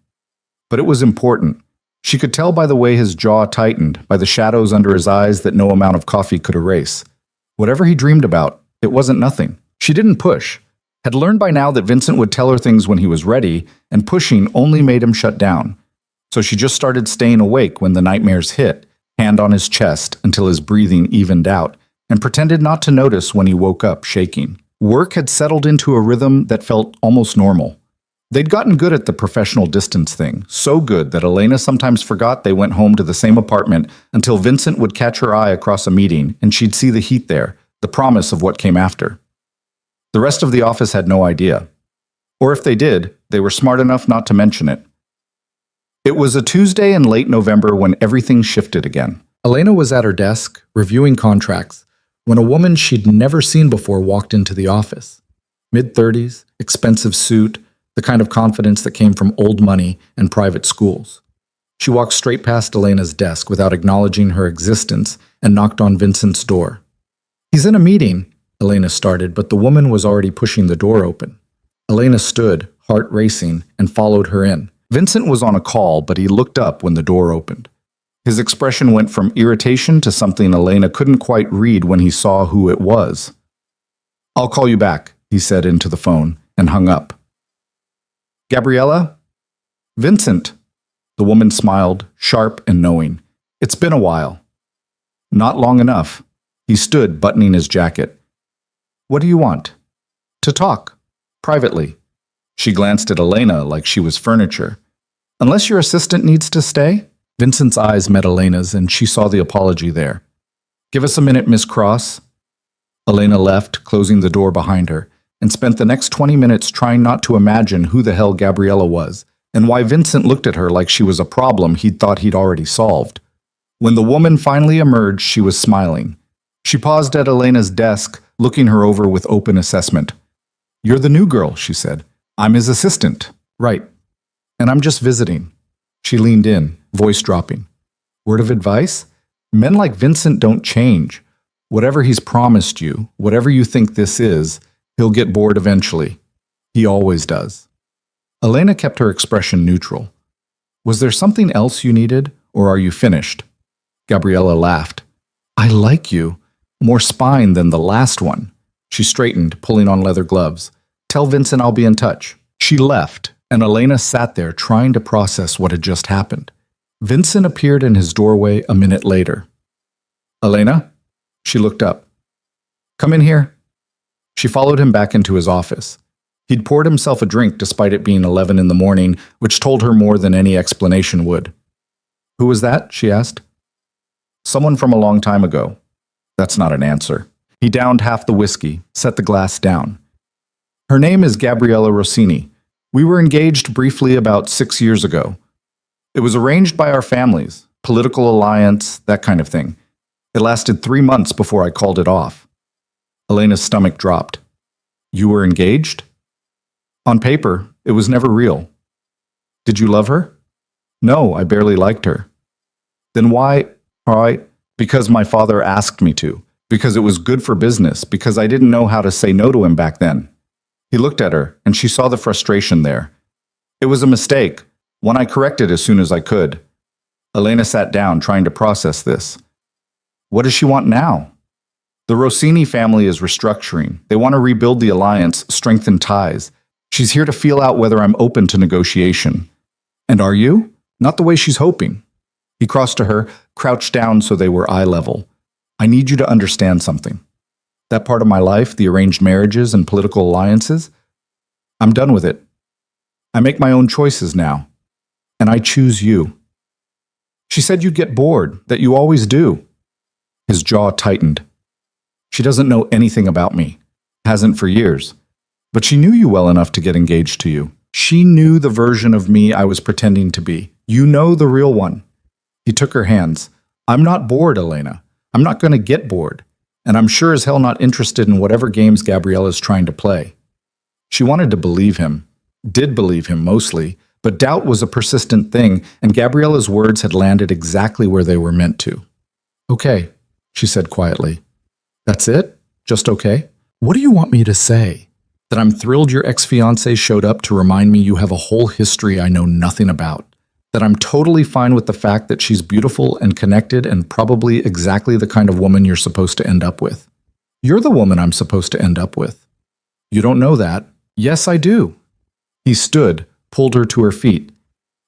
But it was important. She could tell by the way his jaw tightened, by the shadows under his eyes that no amount of coffee could erase. Whatever he dreamed about, it wasn't nothing. She didn't push. Had learned by now that Vincent would tell her things when he was ready, and pushing only made him shut down. So she just started staying awake when the nightmares hit, hand on his chest until his breathing evened out, and pretended not to notice when he woke up shaking. Work had settled into a rhythm that felt almost normal. They'd gotten good at the professional distance thing, so good that Elena sometimes forgot they went home to the same apartment until Vincent would catch her eye across a meeting and she'd see the heat there, the promise of what came after. The rest of the office had no idea. Or if they did, they were smart enough not to mention it. It was a Tuesday in late November when everything shifted again. Elena was at her desk, reviewing contracts, when a woman she'd never seen before walked into the office. Mid-30s, expensive suit, the kind of confidence that came from old money and private schools. She walked straight past Elena's desk without acknowledging her existence and knocked on Vincent's door. "He's in a meeting," Elena started, but the woman was already pushing the door open. Elena stood, heart racing, and followed her in. Vincent was on a call, but he looked up when the door opened. His expression went from irritation to something Elena couldn't quite read when he saw who it was. "I'll call you back," he said into the phone, and hung up. "Gabriella?" "Vincent." The woman smiled, sharp and knowing. "It's been a while." "Not long enough." He stood, buttoning his jacket. "What do you want?" "To talk. Privately." She glanced at Elena like she was furniture. "Unless your assistant needs to stay?" Vincent's eyes met Elena's, and she saw the apology there. "Give us a minute, Miss Cross." Elena left, closing the door behind her, and spent the next 20 minutes trying not to imagine who the hell Gabriella was, and why Vincent looked at her like she was a problem he'd thought he'd already solved. When the woman finally emerged, she was smiling. She paused at Elena's desk, looking her over with open assessment. "You're the new girl," she said. "I'm his assistant." "Right. And I'm just visiting." She leaned in, voice dropping. "Word of advice? Men like Vincent don't change. Whatever he's promised you, whatever you think this is, he'll get bored eventually. He always does." Elena kept her expression neutral. "Was there something else you needed, or are you finished?" Gabriella laughed. "I like you. More spine than the last one." She straightened, pulling on leather gloves. "Tell Vincent I'll be in touch." She left, and Elena sat there trying to process what had just happened. Vincent appeared in his doorway a minute later. "Elena?" She looked up. "Come in here." She followed him back into his office. He'd poured himself a drink despite it being 11 in the morning, which told her more than any explanation would. "Who was that?" she asked. "Someone from a long time ago." That's not an answer. He downed half the whiskey, set the glass down. "Her name is Gabriella Rossini. We were engaged briefly about 6 years ago. It was arranged by our families, political alliance, that kind of thing. It lasted 3 months before I called it off." Elena's stomach dropped. "You were engaged?" "On paper, it was never real." "Did you love her?" "No, I barely liked her." "Then why?" "All right, because my father asked me to. Because it was good for business. Because I didn't know how to say no to him back then." He looked at her, and she saw the frustration there. "It was a mistake, one I corrected as soon as I could." Elena sat down, trying to process this. "What does she want now?" "The Rossini family is restructuring. They want to rebuild the alliance, strengthen ties. She's here to feel out whether I'm open to negotiation." "And are you?" "Not the way she's hoping." He crossed to her, crouched down so they were eye level. "I need you to understand something. That part of my life, the arranged marriages and political alliances, I'm done with it. I make my own choices now. And I choose you." "She said you'd get bored, that you always do." His jaw tightened. "She doesn't know anything about me. Hasn't for years. But she knew you well enough to get engaged to you. She knew the version of me I was pretending to be. You know the real one." He took her hands. "I'm not bored, Elena. I'm not going to get bored. And I'm sure as hell not interested in whatever games Gabriella's trying to play." She wanted to believe him. Did believe him mostly. But doubt was a persistent thing, and Gabriella's words had landed exactly where they were meant to. "Okay," she said quietly. "That's it? Just okay? What do you want me to say? That I'm thrilled your ex-fiancé showed up to remind me you have a whole history I know nothing about? That I'm totally fine with the fact that she's beautiful and connected and probably exactly the kind of woman you're supposed to end up with? You're the woman I'm supposed to end up with." "You don't know that." "Yes, I do." He stood, pulled her to her feet.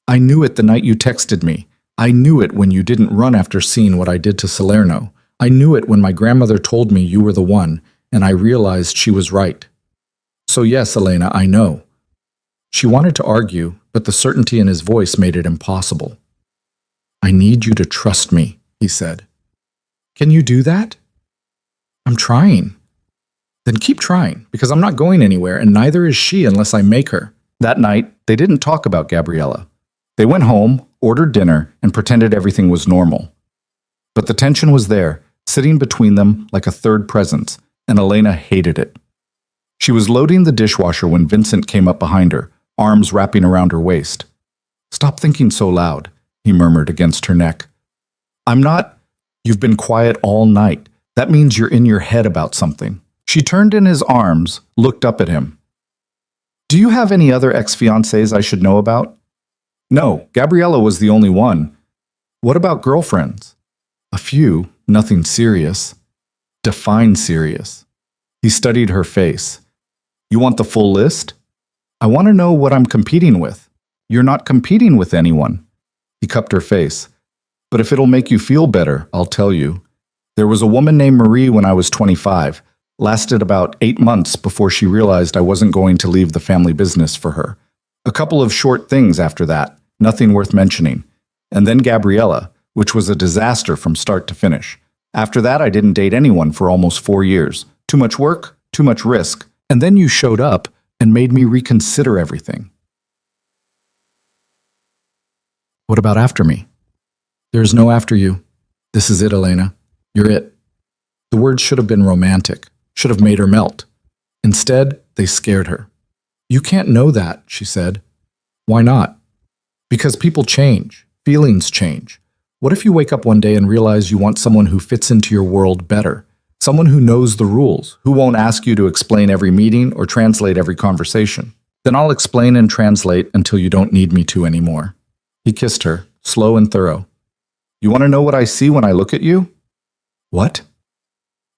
"I knew it the night you texted me. I knew it when you didn't run after seeing what I did to Salerno. I knew it when my grandmother told me you were the one, and I realized she was right. So yes, Elena, I know." She wanted to argue, but the certainty in his voice made it impossible. "I need you to trust me," he said. "Can you do that?" "I'm trying." "Then keep trying, because I'm not going anywhere, and neither is she unless I make her." That night, they didn't talk about Gabriella. They went home, ordered dinner, and pretended everything was normal. But the tension was there, sitting between them like a third presence, and Elena hated it. She was loading the dishwasher when Vincent came up behind her, arms wrapping around her waist. "Stop thinking so loud," he murmured against her neck. "I'm not." "You've been quiet all night. That means you're in your head about something." She turned in his arms, looked up at him. "Do you have any other ex-fiancés I should know about?" "No, Gabriella was the only one." "What about girlfriends?" "A few, nothing serious." "Define serious." He studied her face. "You want the full list?" "I want to know what I'm competing with." "You're not competing with anyone." He cupped her face. "But if it'll make you feel better, I'll tell you. There was a woman named Marie when I was 25. Lasted about 8 months before she realized I wasn't going to leave the family business for her. A couple of short things after that, nothing worth mentioning. And then Gabriella, which was a disaster from start to finish. After that, I didn't date anyone for almost 4 years. Too much work, too much risk. And then you showed up and made me reconsider everything." "What about after me?" "There's no after you. This is it, Elena. You're it." The words should have been romantic, should have made her melt. Instead, they scared her. "You can't know that," she said. "Why not?" "Because people change. Feelings change. What if you wake up one day and realize you want someone who fits into your world better? Someone who knows the rules, who won't ask you to explain every meeting or translate every conversation. Then I'll explain and translate until you don't need me to anymore." He kissed her, slow and thorough. "You want to know what I see when I look at you?" "What?"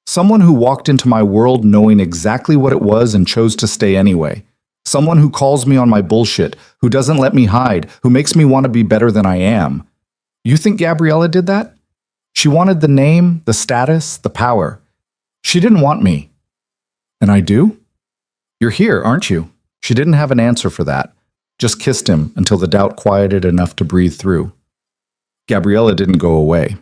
"Someone who walked into my world knowing exactly what it was and chose to stay anyway. Someone who calls me on my bullshit, who doesn't let me hide, who makes me want to be better than I am. You think Gabriella did that? She wanted the name, the status, the power. She didn't want me. And I do? You're here, aren't you?" She didn't have an answer for that, just kissed him until the doubt quieted enough to breathe through. Gabriella didn't go away.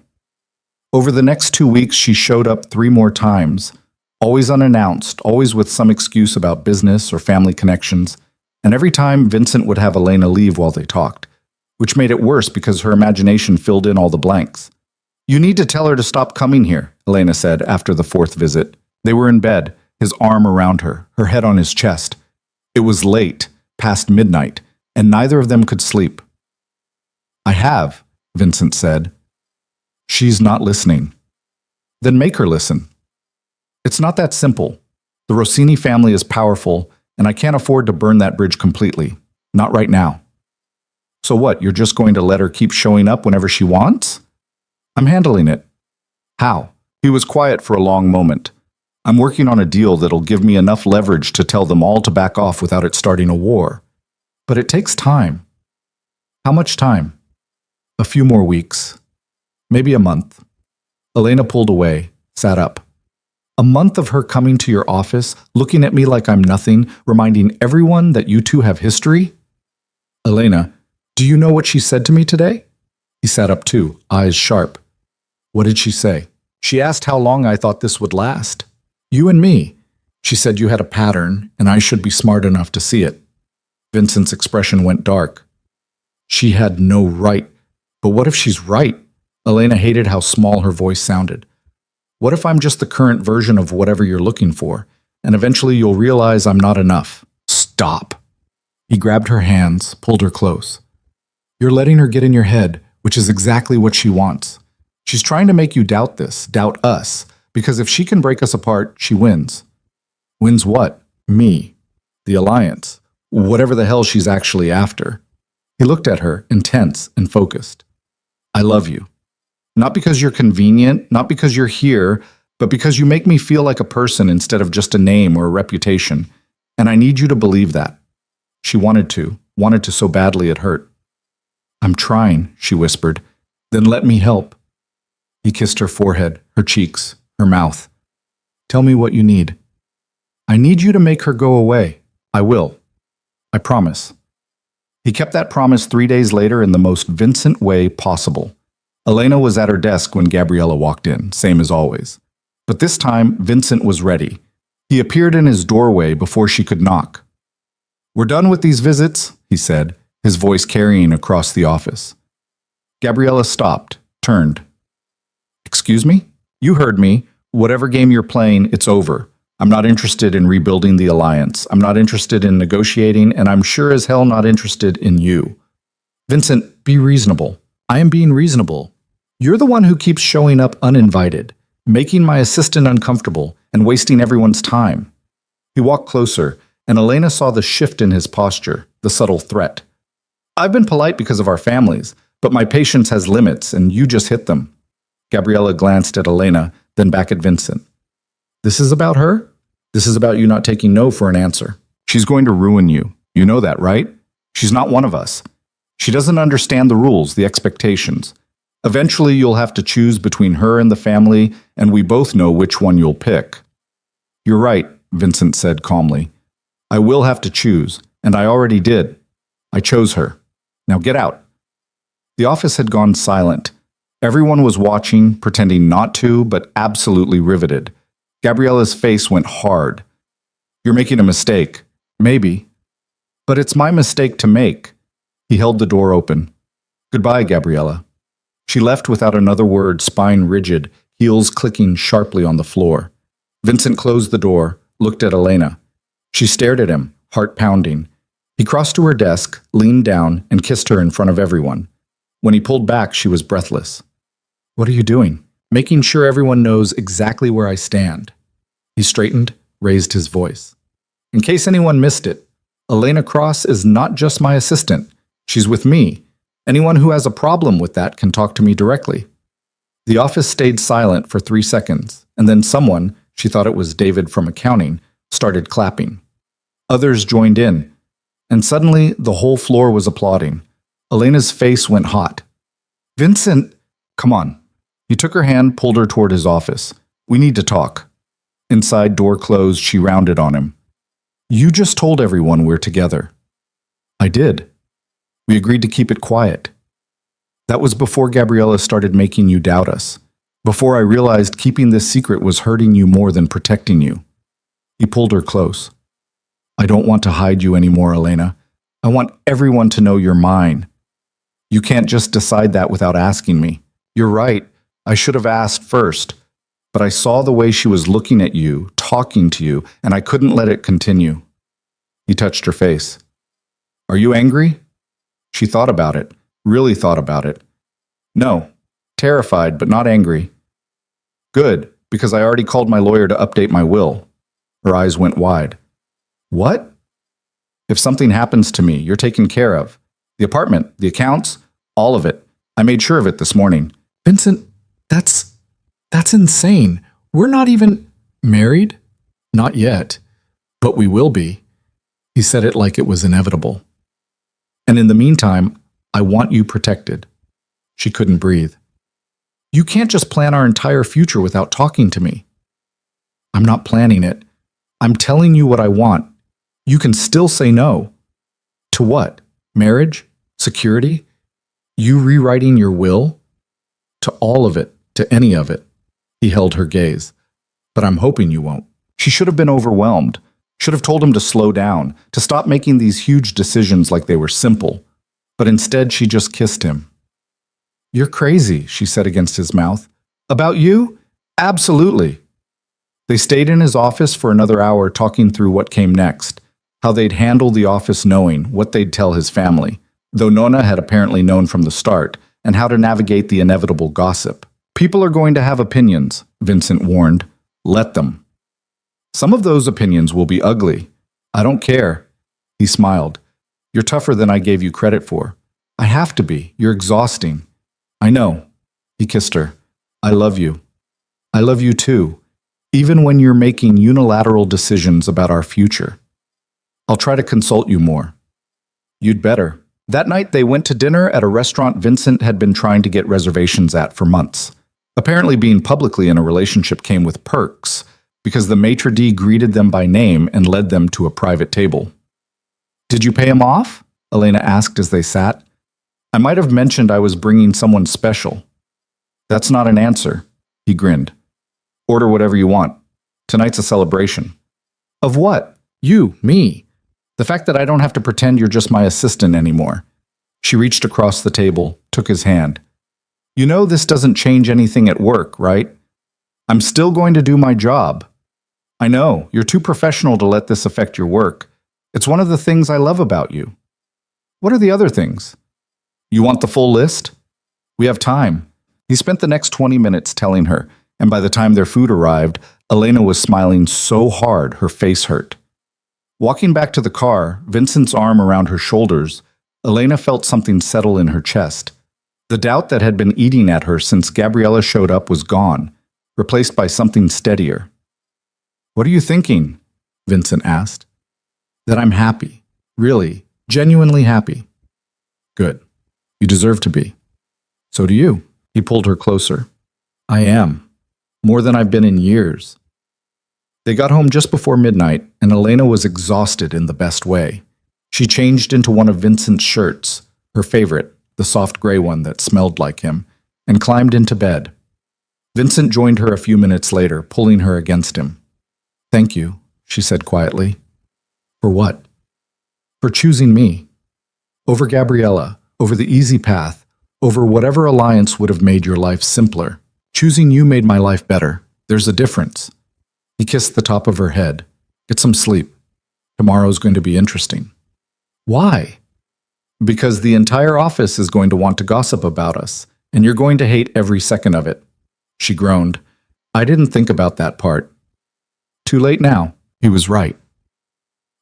Over the next 2 weeks, she showed up 3 more times, always unannounced, always with some excuse about business or family connections, and every time Vincent would have Elena leave while they talked, which made it worse because her imagination filled in all the blanks. "You need to tell her to stop coming here," Elena said after the 4th visit. They were in bed, his arm around her, her head on his chest. It was late, past midnight, and neither of them could sleep. "I have," Vincent said. "She's not listening." "Then make her listen." "It's not that simple. The Rossini family is powerful, and I can't afford to burn that bridge completely. Not right now." "So what, you're just going to let her keep showing up whenever she wants?" "I'm handling it." "How?" He was quiet for a long moment. "I'm working on a deal that'll give me enough leverage to tell them all to back off without it starting a war. But it takes time." "How much time?" "A few more weeks. Maybe a month." Elena pulled away, sat up. "A month of her coming to your office, looking at me like I'm nothing, reminding everyone that you two have history?" "Elena, do you know what she said to me today?" He sat up too, eyes sharp. "What did she say?" "She asked how long I thought this would last. You and me. She said you had a pattern, and I should be smart enough to see it." Vincent's expression went dark. "She had no right. But what if she's right?" Elena hated how small her voice sounded. "What if I'm just the current version of whatever you're looking for, and eventually you'll realize I'm not enough?" "Stop." He grabbed her hands, pulled her close. "You're letting her get in your head, which is exactly what she wants. She's trying to make you doubt this, doubt us, because if she can break us apart, she wins." "Wins what?" "Me. The alliance. Whatever the hell she's actually after." He looked at her, intense and focused. "I love you. Not because you're convenient, not because you're here, but because you make me feel like a person instead of just a name or a reputation. And I need you to believe that." She wanted to so badly it hurt. "I'm trying," she whispered. "Then let me help." He kissed her forehead, her cheeks, her mouth. "Tell me what you need." "I need you to make her go away." "I will. I promise." He kept that promise 3 days later in the most Vincent way possible. Elena was at her desk when Gabriella walked in, same as always. But this time, Vincent was ready. He appeared in his doorway before she could knock. "We're done with these visits," he said, his voice carrying across the office. Gabriella stopped, turned. "Excuse me? You heard me. Whatever game you're playing, it's over. I'm not interested in rebuilding the alliance. I'm not interested in negotiating, and I'm sure as hell not interested in you." "Vincent, be reasonable." "I am being reasonable. You're the one who keeps showing up uninvited, making my assistant uncomfortable, and wasting everyone's time." He walked closer, and Elena saw the shift in his posture, the subtle threat. "I've been polite because of our families, but my patience has limits, and you just hit them." Gabriella glanced at Elena, then back at Vincent. "This is about her? This is about you not taking no for an answer. She's going to ruin you. You know that, right? She's not one of us. She doesn't understand the rules, the expectations. Eventually, you'll have to choose between her and the family, and we both know which one you'll pick." "You're right," Vincent said calmly. "I will have to choose, and I already did. I chose her. Now get out." The office had gone silent. Everyone was watching, pretending not to, but absolutely riveted. Gabriella's face went hard. "You're making a mistake." "Maybe. But it's my mistake to make." He held the door open. "Goodbye, Gabriella." She left without another word, spine rigid, heels clicking sharply on the floor. Vincent closed the door, looked at Elena. She stared at him, heart pounding. He crossed to her desk, leaned down, and kissed her in front of everyone. When he pulled back, she was breathless. "What are you doing?" "Making sure everyone knows exactly where I stand." He straightened, raised his voice. "In case anyone missed it, Elena Cross is not just my assistant. She's with me. Anyone who has a problem with that can talk to me directly." The office stayed silent for 3 seconds, and then someone, she thought it was David from accounting, started clapping. Others joined in, and suddenly the whole floor was applauding. Elena's face went hot. "Vincent, come on." He took her hand, pulled her toward his office. "We need to talk." Inside, door closed, she rounded on him. "You just told everyone we're together." "I did. We agreed to keep it quiet." "That was before Gabriella started making you doubt us. Before I realized keeping this secret was hurting you more than protecting you." He pulled her close. "I don't want to hide you anymore, Elena. I want everyone to know you're mine. You can't just decide that without asking me. You're right. I should have asked first. But I saw the way she was looking at you, talking to you, and I couldn't let it continue." He touched her face. "Are you angry?" She thought about it, really thought about it. "No, terrified, but not angry." "Good, because I already called my lawyer to update my will." Her eyes went wide. "What?" "If something happens to me, you're taken care of. The apartment, the accounts, all of it. I made sure of it this morning." "Vincent, that's insane. We're not even married?" "Not yet, but we will be." He said it like it was inevitable. "And in the meantime, I want you protected." She couldn't breathe. "You can't just plan our entire future without talking to me." "I'm not planning it. I'm telling you what I want. You can still say no." "To what? Marriage? Security? You rewriting your will?" "To all of it, to any of it." He held her gaze. "But I'm hoping you won't." She should have been overwhelmed, should have told him to slow down, to stop making these huge decisions like they were simple. But instead, she just kissed him. "You're crazy," she said against his mouth. "About you? Absolutely." They stayed in his office for another hour talking through what came next, how they'd handle the office knowing, what they'd tell his family, though Nona had apparently known from the start, and how to navigate the inevitable gossip. "People are going to have opinions," Vincent warned. "Let them. Some of those opinions will be ugly. I don't care." He smiled. "You're tougher than I gave you credit for." "I have to be. You're exhausting." "I know." He kissed her. "I love you. I love you too, even when you're making unilateral decisions about our future. I'll try to consult you more." "You'd better." That night they went to dinner at a restaurant Vincent had been trying to get reservations at for months. Apparently being publicly in a relationship came with perks, because the maitre d' greeted them by name and led them to a private table. "Did you pay him off?" Elena asked as they sat. "I might have mentioned I was bringing someone special." "That's not an answer." He grinned. "Order whatever you want. Tonight's a celebration." "Of what? You, me. The fact that I don't have to pretend you're just my assistant anymore." She reached across the table, took his hand. "You know this doesn't change anything at work, right? I'm still going to do my job." "I know, you're too professional to let this affect your work. It's one of the things I love about you." "What are the other things?" "You want the full list?" "We have time." He spent the next 20 minutes telling her, and by the time their food arrived, Elena was smiling so hard her face hurt. Walking back to the car, Vincent's arm around her shoulders, Elena felt something settle in her chest. The doubt that had been eating at her since Gabriella showed up was gone, replaced by something steadier. "What are you thinking?" Vincent asked. "That I'm happy. Really, genuinely happy." "Good. You deserve to be." "So do you." He pulled her closer. "I am. More than I've been in years." They got home just before midnight, and Elena was exhausted in the best way. She changed into one of Vincent's shirts, her favorite, the soft gray one that smelled like him, and climbed into bed. Vincent joined her a few minutes later, pulling her against him. "Thank you," she said quietly. "For what?" "For choosing me. Over Gabriella, over the easy path, over whatever alliance would have made your life simpler. Choosing you made my life better. There's a difference." He kissed the top of her head. Get some sleep. Tomorrow's going to be interesting. Why? Because the entire office is going to want to gossip about us, and you're going to hate every second of it. She groaned. I didn't think about that part. Too late now. He was right.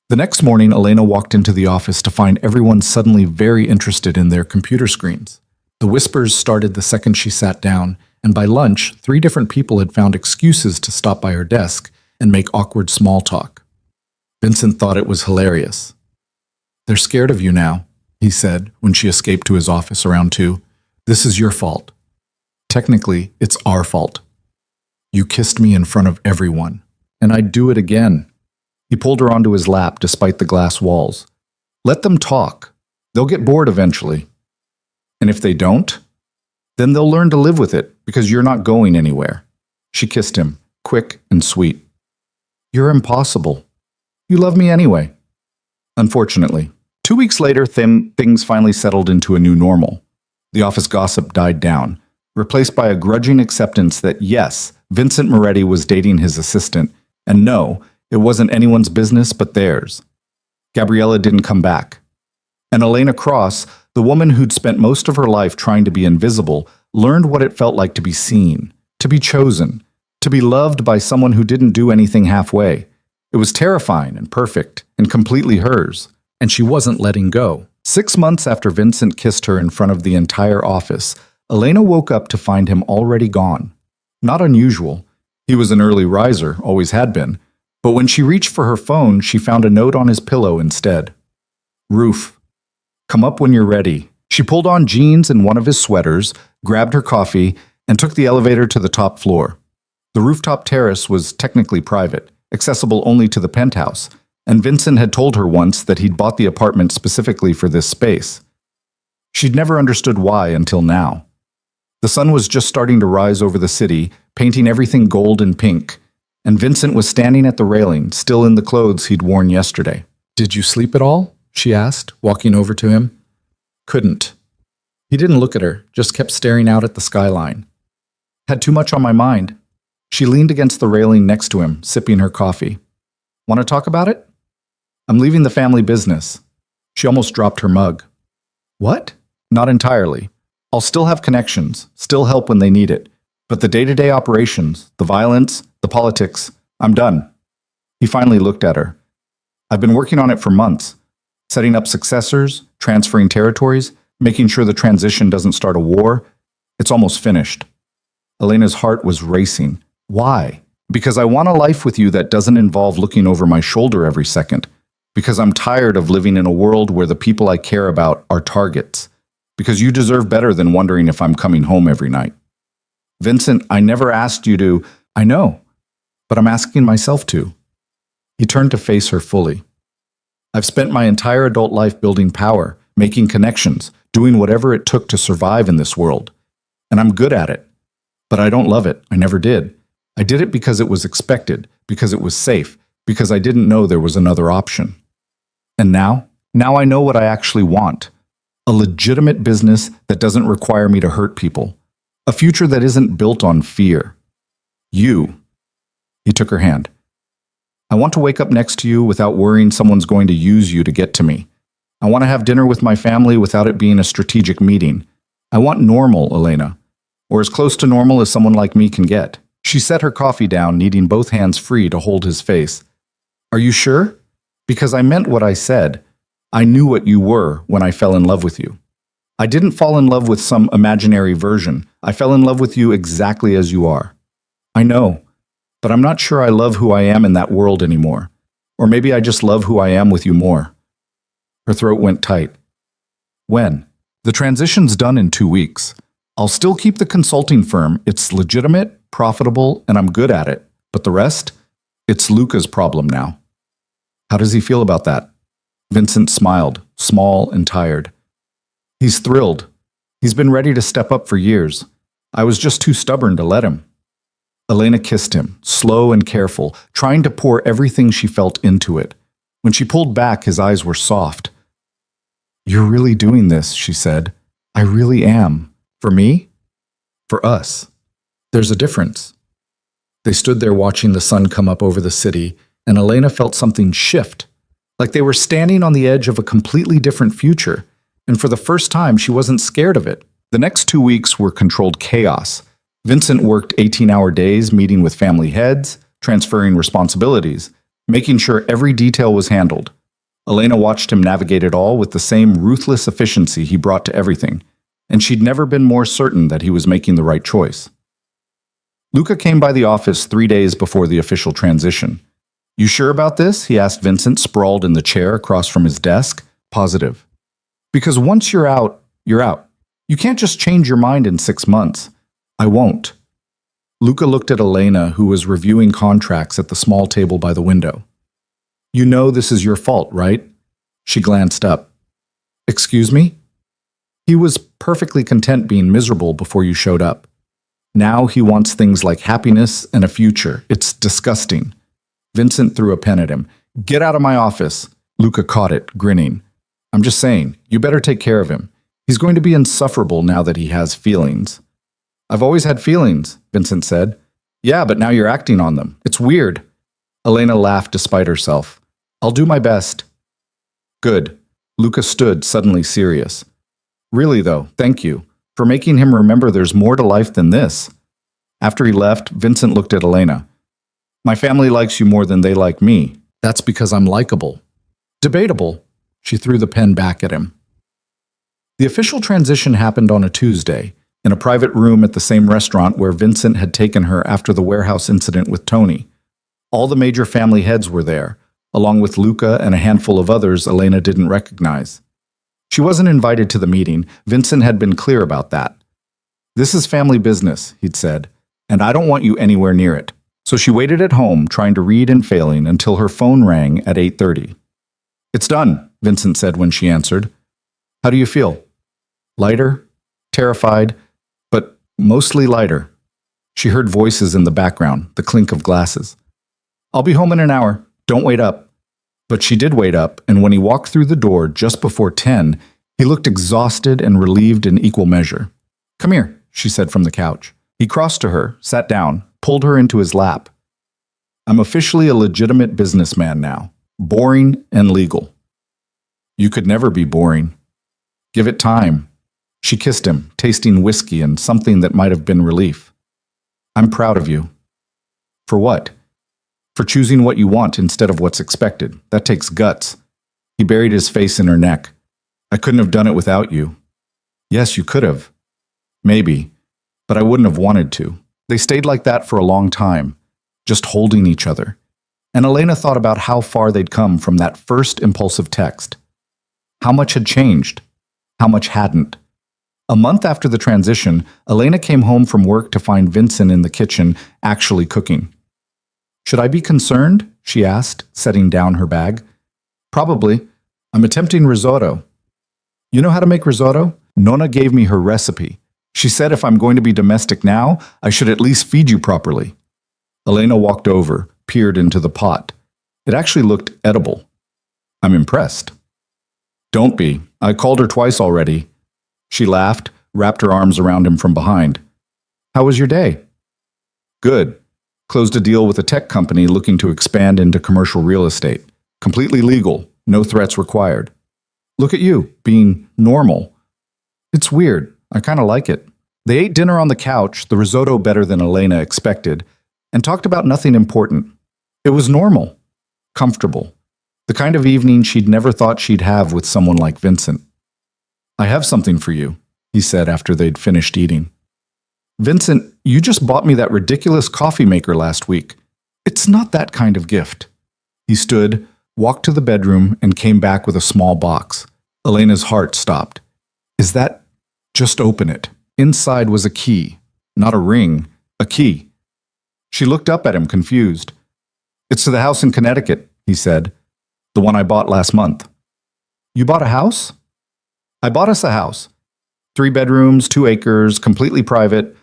The next morning, Elena walked into the office to find everyone suddenly very interested in their computer screens. The whispers started the second she sat down, and by lunch, 3 different people had found excuses to stop by her desk and make awkward small talk. Vincent thought it was hilarious. They're scared of you now, he said when she escaped to his office around 2. This is your fault. Technically, it's our fault. You kissed me in front of everyone, and I'd do it again. He pulled her onto his lap despite the glass walls. Let them talk. They'll get bored eventually. And if they don't, then they'll learn to live with it because you're not going anywhere. She kissed him, quick and sweet. You're impossible. You love me anyway. Unfortunately. 2 weeks later, things finally settled into a new normal. The office gossip died down, replaced by a grudging acceptance that yes, Vincent Moretti was dating his assistant, and no, it wasn't anyone's business but theirs. Gabriella didn't come back. And Elena Cross, the woman who'd spent most of her life trying to be invisible, learned what it felt like to be seen, to be chosen, to be loved by someone who didn't do anything halfway. It was terrifying and perfect and completely hers, and she wasn't letting go. 6 months after Vincent kissed her in front of the entire office, Elena woke up to find him already gone. Not unusual. He was an early riser, always had been. But when she reached for her phone, she found a note on his pillow instead. Roof. Come up when you're ready. She pulled on jeans and one of his sweaters, grabbed her coffee, and took the elevator to the top floor. The rooftop terrace was technically private, accessible only to the penthouse, and Vincent had told her once that he'd bought the apartment specifically for this space. She'd never understood why until now. The sun was just starting to rise over the city, painting everything gold and pink, and Vincent was standing at the railing, still in the clothes he'd worn yesterday. Did you sleep at all? She asked, walking over to him. Couldn't. He didn't look at her, just kept staring out at the skyline. Had too much on my mind. She leaned against the railing next to him, sipping her coffee. Want to talk about it? I'm leaving the family business. She almost dropped her mug. What? Not entirely. I'll still have connections, still help when they need it. But the day-to-day operations, the violence, the politics, I'm done. He finally looked at her. I've been working on it for months, setting up successors, transferring territories, making sure the transition doesn't start a war. It's almost finished. Elena's heart was racing. Why? Because I want a life with you that doesn't involve looking over my shoulder every second. Because I'm tired of living in a world where the people I care about are targets. Because you deserve better than wondering if I'm coming home every night. Vincent, I never asked you to. I know, but I'm asking myself to. He turned to face her fully. I've spent my entire adult life building power, making connections, doing whatever it took to survive in this world. And I'm good at it. But I don't love it. I never did. I did it because it was expected, because it was safe, because I didn't know there was another option. And now I know what I actually want. A legitimate business that doesn't require me to hurt people. A future that isn't built on fear. You. He took her hand. I want to wake up next to you without worrying someone's going to use you to get to me. I want to have dinner with my family without it being a strategic meeting. I want normal, Elena. Or as close to normal as someone like me can get. She set her coffee down, needing both hands free to hold his face. Are you sure? Because I meant what I said. I knew what you were when I fell in love with you. I didn't fall in love with some imaginary version. I fell in love with you exactly as you are. I know, but I'm not sure I love who I am in that world anymore. Or maybe I just love who I am with you more. Her throat went tight. When? The transition's done in 2 weeks. I'll still keep the consulting firm. It's legitimate, profitable, and I'm good at it. But the rest? It's Luca's problem now. How does he feel about that? Vincent smiled, small and tired. He's thrilled. He's been ready to step up for years. I was just too stubborn to let him. Elena kissed him, slow and careful, trying to pour everything she felt into it. When she pulled back, his eyes were soft. You're really doing this, she said. I really am. For me? For us. There's a difference. They stood there watching the sun come up over the city, and Elena felt something shift, like they were standing on the edge of a completely different future, and for the first time she wasn't scared of it. The next 2 weeks were controlled chaos. Vincent worked 18-hour days meeting with family heads, transferring responsibilities, making sure every detail was handled. Elena watched him navigate it all with the same ruthless efficiency he brought to everything, and she'd never been more certain that he was making the right choice. Luca came by the office 3 days before the official transition. "You sure about this?" he asked Vincent, sprawled in the chair across from his desk. "Positive. Because once you're out, you're out. You can't just change your mind in 6 months." "I won't." Luca looked at Elena, who was reviewing contracts at the small table by the window. "You know this is your fault, right?" She glanced up. "Excuse me?" He was perfectly content being miserable before you showed up. Now he wants things like happiness and a future. It's disgusting. Vincent threw a pen at him. "Get out of my office." Luca caught it, grinning. "I'm just saying, you better take care of him. He's going to be insufferable now that he has feelings." "I've always had feelings," Vincent said. "Yeah, but now you're acting on them. It's weird." Elena laughed despite herself. "I'll do my best." "Good." Luca stood, suddenly serious. "Really, though, thank you, for making him remember there's more to life than this." After he left, Vincent looked at Elena. "My family likes you more than they like me. That's because I'm likable." "Debatable." She threw the pen back at him. The official transition happened on a Tuesday, in a private room at the same restaurant where Vincent had taken her after the warehouse incident with Tony. All the major family heads were there, along with Luca and a handful of others Elena didn't recognize. She wasn't invited to the meeting. Vincent had been clear about that. "This is family business," he'd said, "and I don't want you anywhere near it." So she waited at home, trying to read and failing, until her phone rang at 8:30. "It's done," Vincent said when she answered. "How do you feel?" "Lighter, terrified, but mostly lighter." She heard voices in the background, the clink of glasses. "I'll be home in an hour. Don't wait up." But she did wait up, and when he walked through the door just before 10, he looked exhausted and relieved in equal measure. "Come here," she said from the couch. He crossed to her, sat down, pulled her into his lap. "I'm officially a legitimate businessman now. Boring and legal." "You could never be boring." "Give it time." She kissed him, tasting whiskey and something that might have been relief. "I'm proud of you." "For what?" "For choosing what you want instead of what's expected. That takes guts." He buried his face in her neck. "I couldn't have done it without you." "Yes, you could have." "Maybe, but I wouldn't have wanted to." They stayed like that for a long time, just holding each other. And Elena thought about how far they'd come from that first impulsive text. How much had changed? How much hadn't? A month after the transition, Elena came home from work to find Vincent in the kitchen, actually cooking. "Should I be concerned?" she asked, setting down her bag. "Probably. I'm attempting risotto." "You know how to make risotto?" "Nonna gave me her recipe. She said if I'm going to be domestic now, I should at least feed you properly." Elena walked over, peered into the pot. It actually looked edible. "I'm impressed." "Don't be. I called her twice already." She laughed, wrapped her arms around him from behind. "How was your day?" "Good. Closed a deal with a tech company looking to expand into commercial real estate. Completely legal, no threats required." "Look at you, being normal." "It's weird. I kind of like it." They ate dinner on the couch, the risotto better than Elena expected, and talked about nothing important. It was normal, comfortable, the kind of evening she'd never thought she'd have with someone like Vincent. "I have something for you," he said after they'd finished eating. "Vincent, you just bought me that ridiculous coffee maker last week. It's not that kind of gift." He stood, walked to the bedroom, and came back with a small box. Elena's heart stopped. "Is that—" "Just open it." Inside was a key. Not a ring, a key. She looked up at him, confused. "It's to the house in Connecticut," he said. "The one I bought last month." "You bought a house?" "I bought us a house. 3 bedrooms, 2 acres, completely private.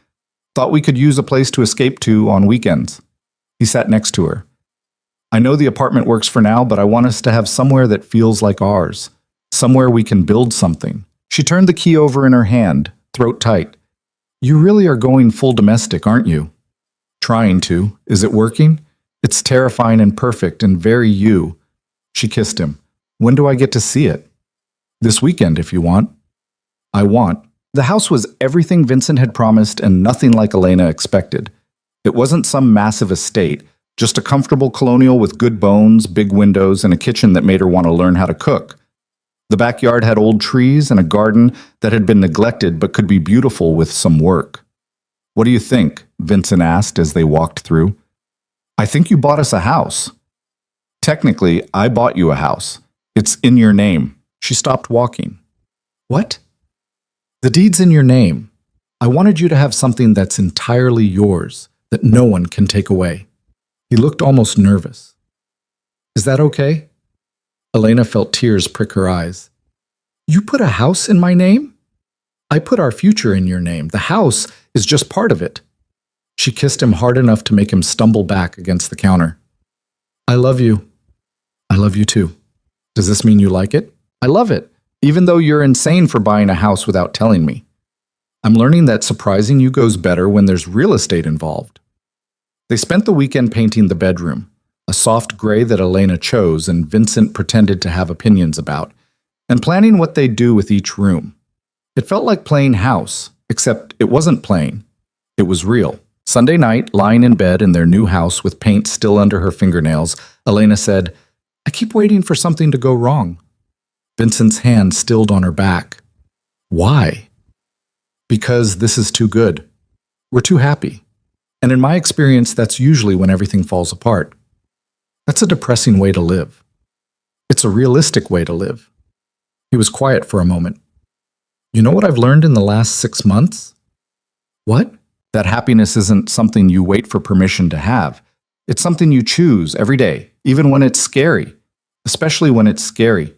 Thought we could use a place to escape to on weekends." He sat next to her. "I know the apartment works for now, but I want us to have somewhere that feels like ours. Somewhere we can build something." She turned the key over in her hand, throat tight. "You really are going full domestic, aren't you?" Trying to. Is it working? It's terrifying and perfect and very you. She kissed him. When do I get to see it? This weekend, if you want. I want. The house was everything Vincent had promised and nothing like Elena expected. It wasn't some massive estate, just a comfortable colonial with good bones, big windows, and a kitchen that made her want to learn how to cook. The backyard had old trees and a garden that had been neglected but could be beautiful with some work. What do you think? Vincent asked as they walked through. I think you bought us a house. Technically, I bought you a house. It's in your name. She stopped walking. What? The deed's in your name. I wanted you to have something that's entirely yours, that no one can take away. He looked almost nervous. Is that okay? Elena felt tears prick her eyes. You put a house in my name? I put our future in your name. The house is just part of it. She kissed him hard enough to make him stumble back against the counter. I love you. I love you too. Does this mean you like it? I love it, even though you're insane for buying a house without telling me. I'm learning that surprising you goes better when there's real estate involved. They spent the weekend painting the bedroom, a soft gray that Elena chose and Vincent pretended to have opinions about, and planning what they'd do with each room. It felt like playing house, except it wasn't playing. It was real. Sunday night, lying in bed in their new house with paint still under her fingernails, Elena said, I keep waiting for something to go wrong. Vincent's hand stilled on her back. Why? Because this is too good. We're too happy. And in my experience, that's usually when everything falls apart. That's a depressing way to live. It's a realistic way to live. He was quiet for a moment. You know what I've learned in the last 6 months? What? That happiness isn't something you wait for permission to have. It's something you choose every day, even when it's scary. Especially when it's scary.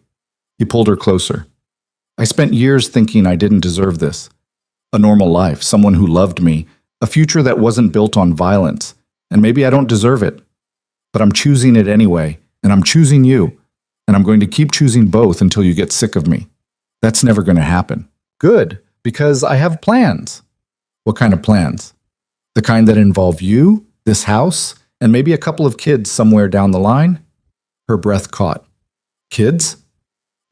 He pulled her closer. I spent years thinking I didn't deserve this. A normal life, someone who loved me, a future that wasn't built on violence, and maybe I don't deserve it. But I'm choosing it anyway, and I'm choosing you, and I'm going to keep choosing both until you get sick of me. That's never going to happen. Good, because I have plans. What kind of plans? The kind that involve you, this house, and maybe a couple of kids somewhere down the line? Her breath caught. Kids?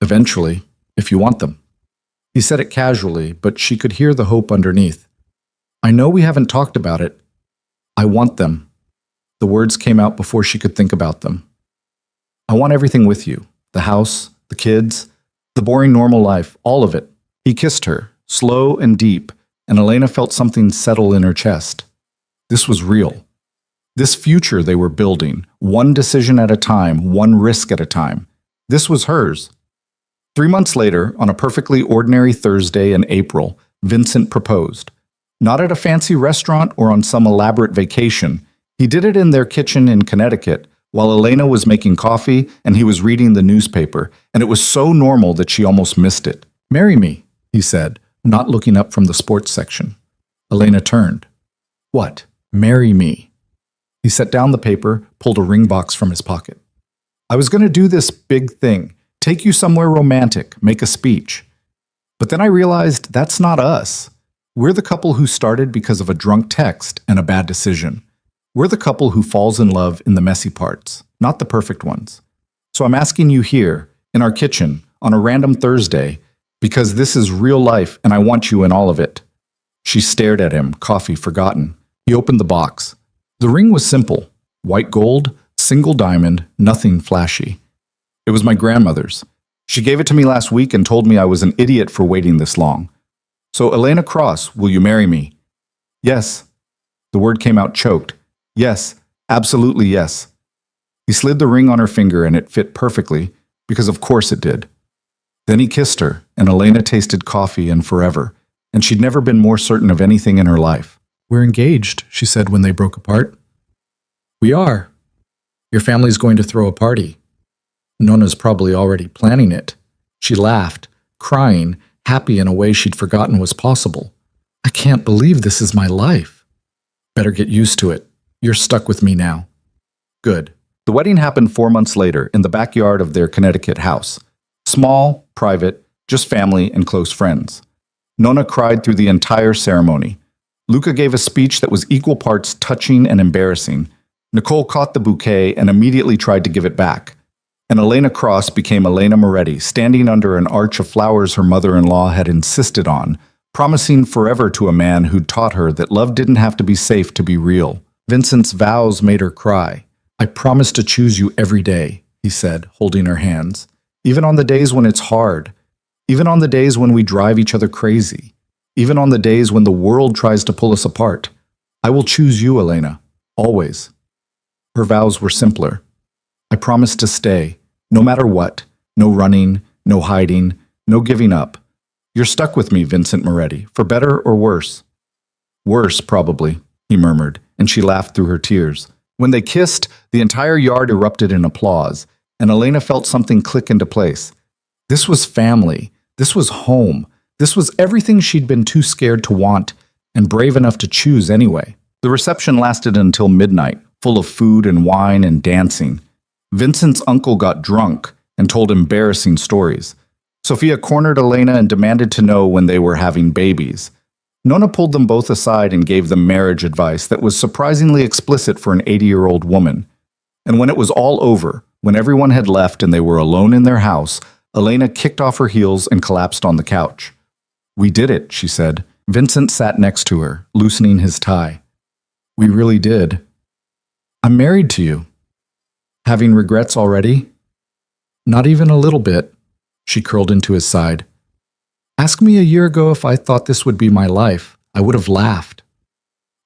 Eventually, if you want them. He said it casually, but she could hear the hope underneath. I know we haven't talked about it. I want them. The words came out before she could think about them. I want everything with you. The house, the kids, the boring normal life, all of it. He kissed her, slow and deep, and Elena felt something settle in her chest. This was real. This future they were building, one decision at a time, one risk at a time. This was hers. 3 months later, on a perfectly ordinary Thursday in April, Vincent proposed. Not at a fancy restaurant or on some elaborate vacation. He did it in their kitchen in Connecticut, while Elena was making coffee and he was reading the newspaper, and it was so normal that she almost missed it. Marry me, he said, not looking up from the sports section. Elena turned. What? Marry me. He set down the paper, pulled a ring box from his pocket. I was going to do this big thing, take you somewhere romantic, make a speech. But then I realized that's not us. We're the couple who started because of a drunk text and a bad decision. We're the couple who falls in love in the messy parts, not the perfect ones. So I'm asking you here, in our kitchen, on a random Thursday, because this is real life and I want you in all of it. She stared at him, coffee forgotten. He opened the box. The ring was simple, white gold, single diamond, nothing flashy. It was my grandmother's. She gave it to me last week and told me I was an idiot for waiting this long. So, Elena Cross, will you marry me? Yes. The word came out choked. Yes, absolutely yes. He slid the ring on her finger and it fit perfectly, because of course it did. Then he kissed her, and Elena tasted coffee and forever, and she'd never been more certain of anything in her life. We're engaged, she said when they broke apart. We are. Your family's going to throw a party. Nona's probably already planning it. She laughed, crying, happy in a way she'd forgotten was possible. I can't believe this is my life. Better get used to it. You're stuck with me now. Good. The wedding happened 4 months later in the backyard of their Connecticut house. Small, private, just family and close friends. Nona cried through the entire ceremony. Luca gave a speech that was equal parts touching and embarrassing. Nicole caught the bouquet and immediately tried to give it back. And Elena Cross became Elena Moretti, standing under an arch of flowers her mother-in-law had insisted on, promising forever to a man who'd taught her that love didn't have to be safe to be real. Vincent's vows made her cry. "I promise to choose you every day," he said, holding her hands. "Even on the days when it's hard. Even on the days when we drive each other crazy. Even on the days when the world tries to pull us apart. I will choose you, Elena. Always." Her vows were simpler. "I promise to stay, no matter what. No running, no hiding, no giving up. You're stuck with me, Vincent Moretti, for better or worse." "Worse, probably," he murmured, and she laughed through her tears. When they kissed, the entire yard erupted in applause, and Elena felt something click into place. This was family. This was home. This was everything she'd been too scared to want, and brave enough to choose anyway. The reception lasted until midnight, full of food and wine and dancing. Vincent's uncle got drunk and told embarrassing stories. Sophia cornered Elena and demanded to know when they were having babies. Nona pulled them both aside and gave them marriage advice that was surprisingly explicit for an 80-year-old woman. And when it was all over, when everyone had left and they were alone in their house, Elena kicked off her heels and collapsed on the couch. "We did it," she said. Vincent sat next to her, loosening his tie. "We really did. I'm married to you." "Having regrets already?" "Not even a little bit." She curled into his side. "Ask me a year ago if I thought this would be my life. I would have laughed.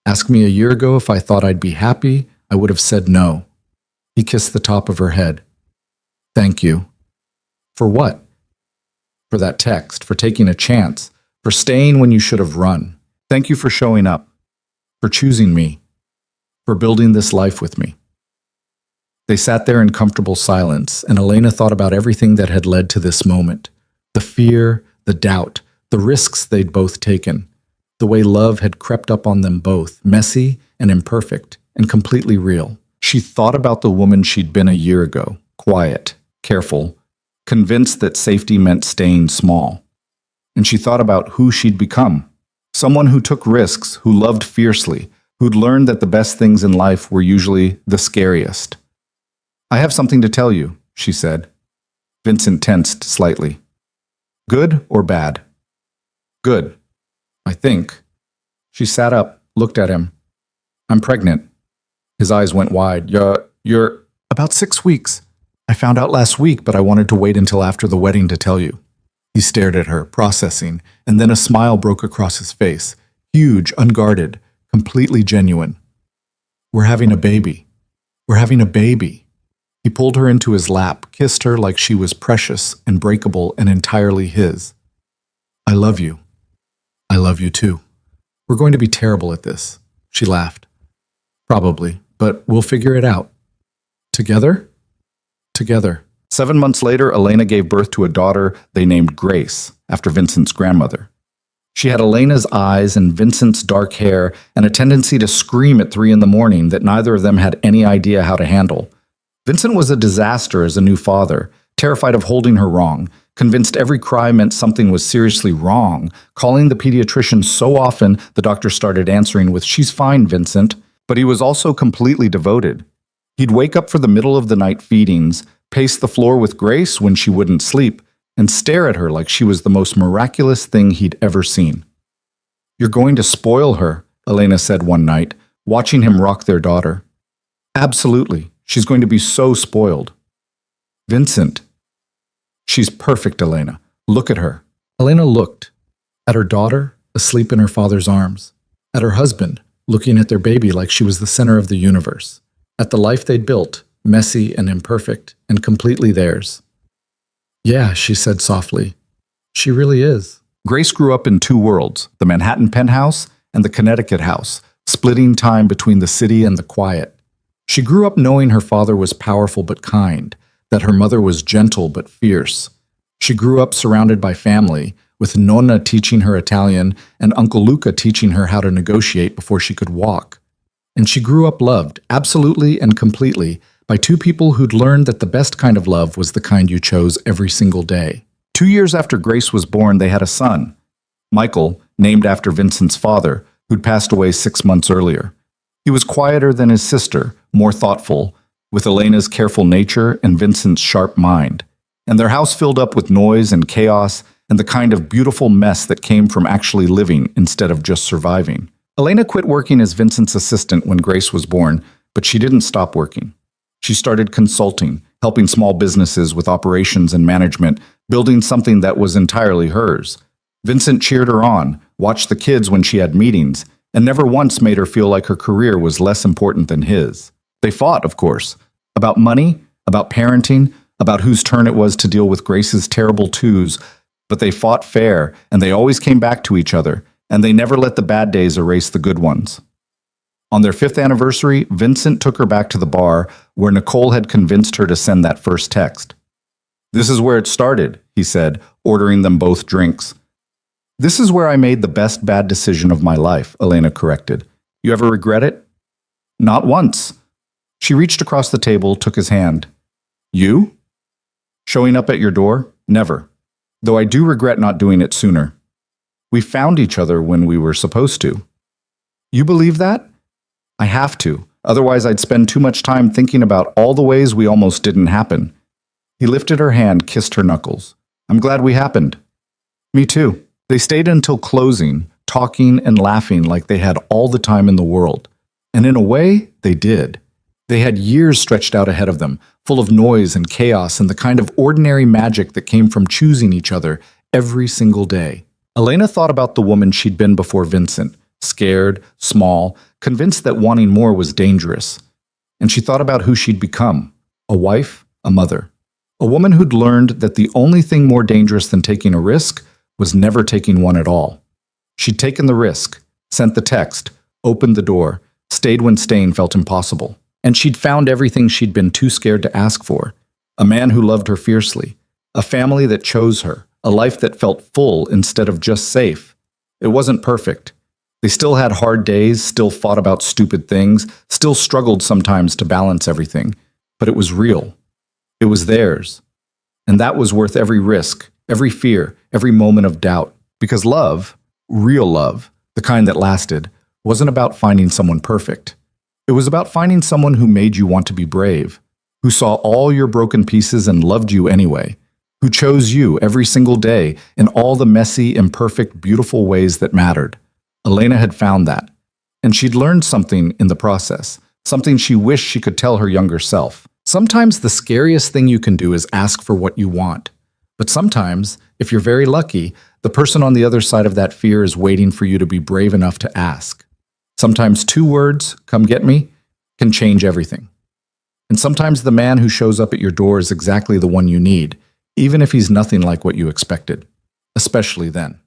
Ask me a year ago if I thought I'd be happy. I would have said no." He kissed the top of her head. "Thank you." "For what?" "For that text, for taking a chance, for staying when you should have run. Thank you for showing up, for choosing me, for building this life with me." They sat there in comfortable silence, and Elena thought about everything that had led to this moment. The fear, the doubt, the risks they'd both taken. The way love had crept up on them both, messy and imperfect, and completely real. She thought about the woman she'd been a year ago, quiet, careful, convinced that safety meant staying small. And she thought about who she'd become. Someone who took risks, who loved fiercely, who'd learned that the best things in life were usually the scariest. "I have something to tell you," she said. Vincent tensed slightly. "Good or bad?" "Good, I think." She sat up, looked at him. "I'm pregnant." His eyes went wide. You're about 6 weeks. I found out last week, but I wanted to wait until after the wedding to tell you." He stared at her, processing, and then a smile broke across his face. Huge, unguarded, completely genuine. "We're having a baby. We're having a baby." He pulled her into his lap, kissed her like she was precious and breakable and entirely his. "I love you. I love you too. We're going to be terrible at this." She laughed. "Probably, but we'll figure it out." "Together?" "Together." 7 months later, Elena gave birth to a daughter they named Grace, after Vincent's grandmother. She had Elena's eyes and Vincent's dark hair and a tendency to scream at 3 in the morning that neither of them had any idea how to handle. Vincent was a disaster as a new father, terrified of holding her wrong, convinced every cry meant something was seriously wrong, calling the pediatrician so often the doctor started answering with, "She's fine, Vincent." But he was also completely devoted. He'd wake up for the middle of the night feedings, pace the floor with Grace when she wouldn't sleep, and stare at her like she was the most miraculous thing he'd ever seen. "You're going to spoil her," Elena said one night, watching him rock their daughter. "Absolutely. She's going to be so spoiled." "Vincent." "She's perfect, Elena. Look at her." Elena looked. At her daughter, asleep in her father's arms. At her husband, looking at their baby like she was the center of the universe. At the life they'd built, messy and imperfect, and completely theirs. "Yeah," she said softly. "She really is." Grace grew up in 2 worlds, the Manhattan penthouse and the Connecticut house, splitting time between the city and the quiet. She grew up knowing her father was powerful but kind, that her mother was gentle but fierce. She grew up surrounded by family, with Nonna teaching her Italian and Uncle Luca teaching her how to negotiate before she could walk. And she grew up loved, absolutely and completely, by 2 people who'd learned that the best kind of love was the kind you chose every single day. 2 years after Grace was born, they had a son. Michael, named after Vincent's father, who'd passed away 6 months earlier. He was quieter than his sister, more thoughtful, with Elena's careful nature and Vincent's sharp mind. And their house filled up with noise and chaos and the kind of beautiful mess that came from actually living instead of just surviving. Elena quit working as Vincent's assistant when Grace was born, but she didn't stop working. She started consulting, helping small businesses with operations and management, building something that was entirely hers. Vincent cheered her on, watched the kids when she had meetings, and never once made her feel like her career was less important than his. They fought, of course, about money, about parenting, about whose turn it was to deal with Grace's terrible twos, but they fought fair, and they always came back to each other, and they never let the bad days erase the good ones. On their 5th anniversary, Vincent took her back to the bar where Nicole had convinced her to send that first text. "This is where it started," he said, ordering them both drinks. "This is where I made the best bad decision of my life," Elena corrected. "You ever regret it?" "Not once." She reached across the table, took his hand. "You? Showing up at your door? Never. Though I do regret not doing it sooner. We found each other when we were supposed to." "You believe that?" "I have to. Otherwise I'd spend too much time thinking about all the ways we almost didn't happen." He lifted her hand, kissed her knuckles. "I'm glad we happened." "Me too." They stayed until closing, talking and laughing like they had all the time in the world. And in a way, they did. They had years stretched out ahead of them, full of noise and chaos and the kind of ordinary magic that came from choosing each other every single day. Elena thought about the woman she'd been before Vincent, scared, small, convinced that wanting more was dangerous. And she thought about who she'd become, a wife, a mother. A woman who'd learned that the only thing more dangerous than taking a risk was never taking one at all. She'd taken the risk, sent the text, opened the door, stayed when staying felt impossible. And she'd found everything she'd been too scared to ask for. A man who loved her fiercely, a family that chose her, a life that felt full instead of just safe. It wasn't perfect. They still had hard days, still fought about stupid things, still struggled sometimes to balance everything. But it was real. It was theirs. And that was worth every risk, every fear, every moment of doubt. Because love, real love, the kind that lasted, wasn't about finding someone perfect. It was about finding someone who made you want to be brave, who saw all your broken pieces and loved you anyway, who chose you every single day in all the messy, imperfect, beautiful ways that mattered. Elena had found that, and she'd learned something in the process, something she wished she could tell her younger self. Sometimes the scariest thing you can do is ask for what you want. But sometimes, if you're very lucky, the person on the other side of that fear is waiting for you to be brave enough to ask. Sometimes 2 words, "come get me," can change everything. And sometimes the man who shows up at your door is exactly the one you need, even if he's nothing like what you expected, especially then.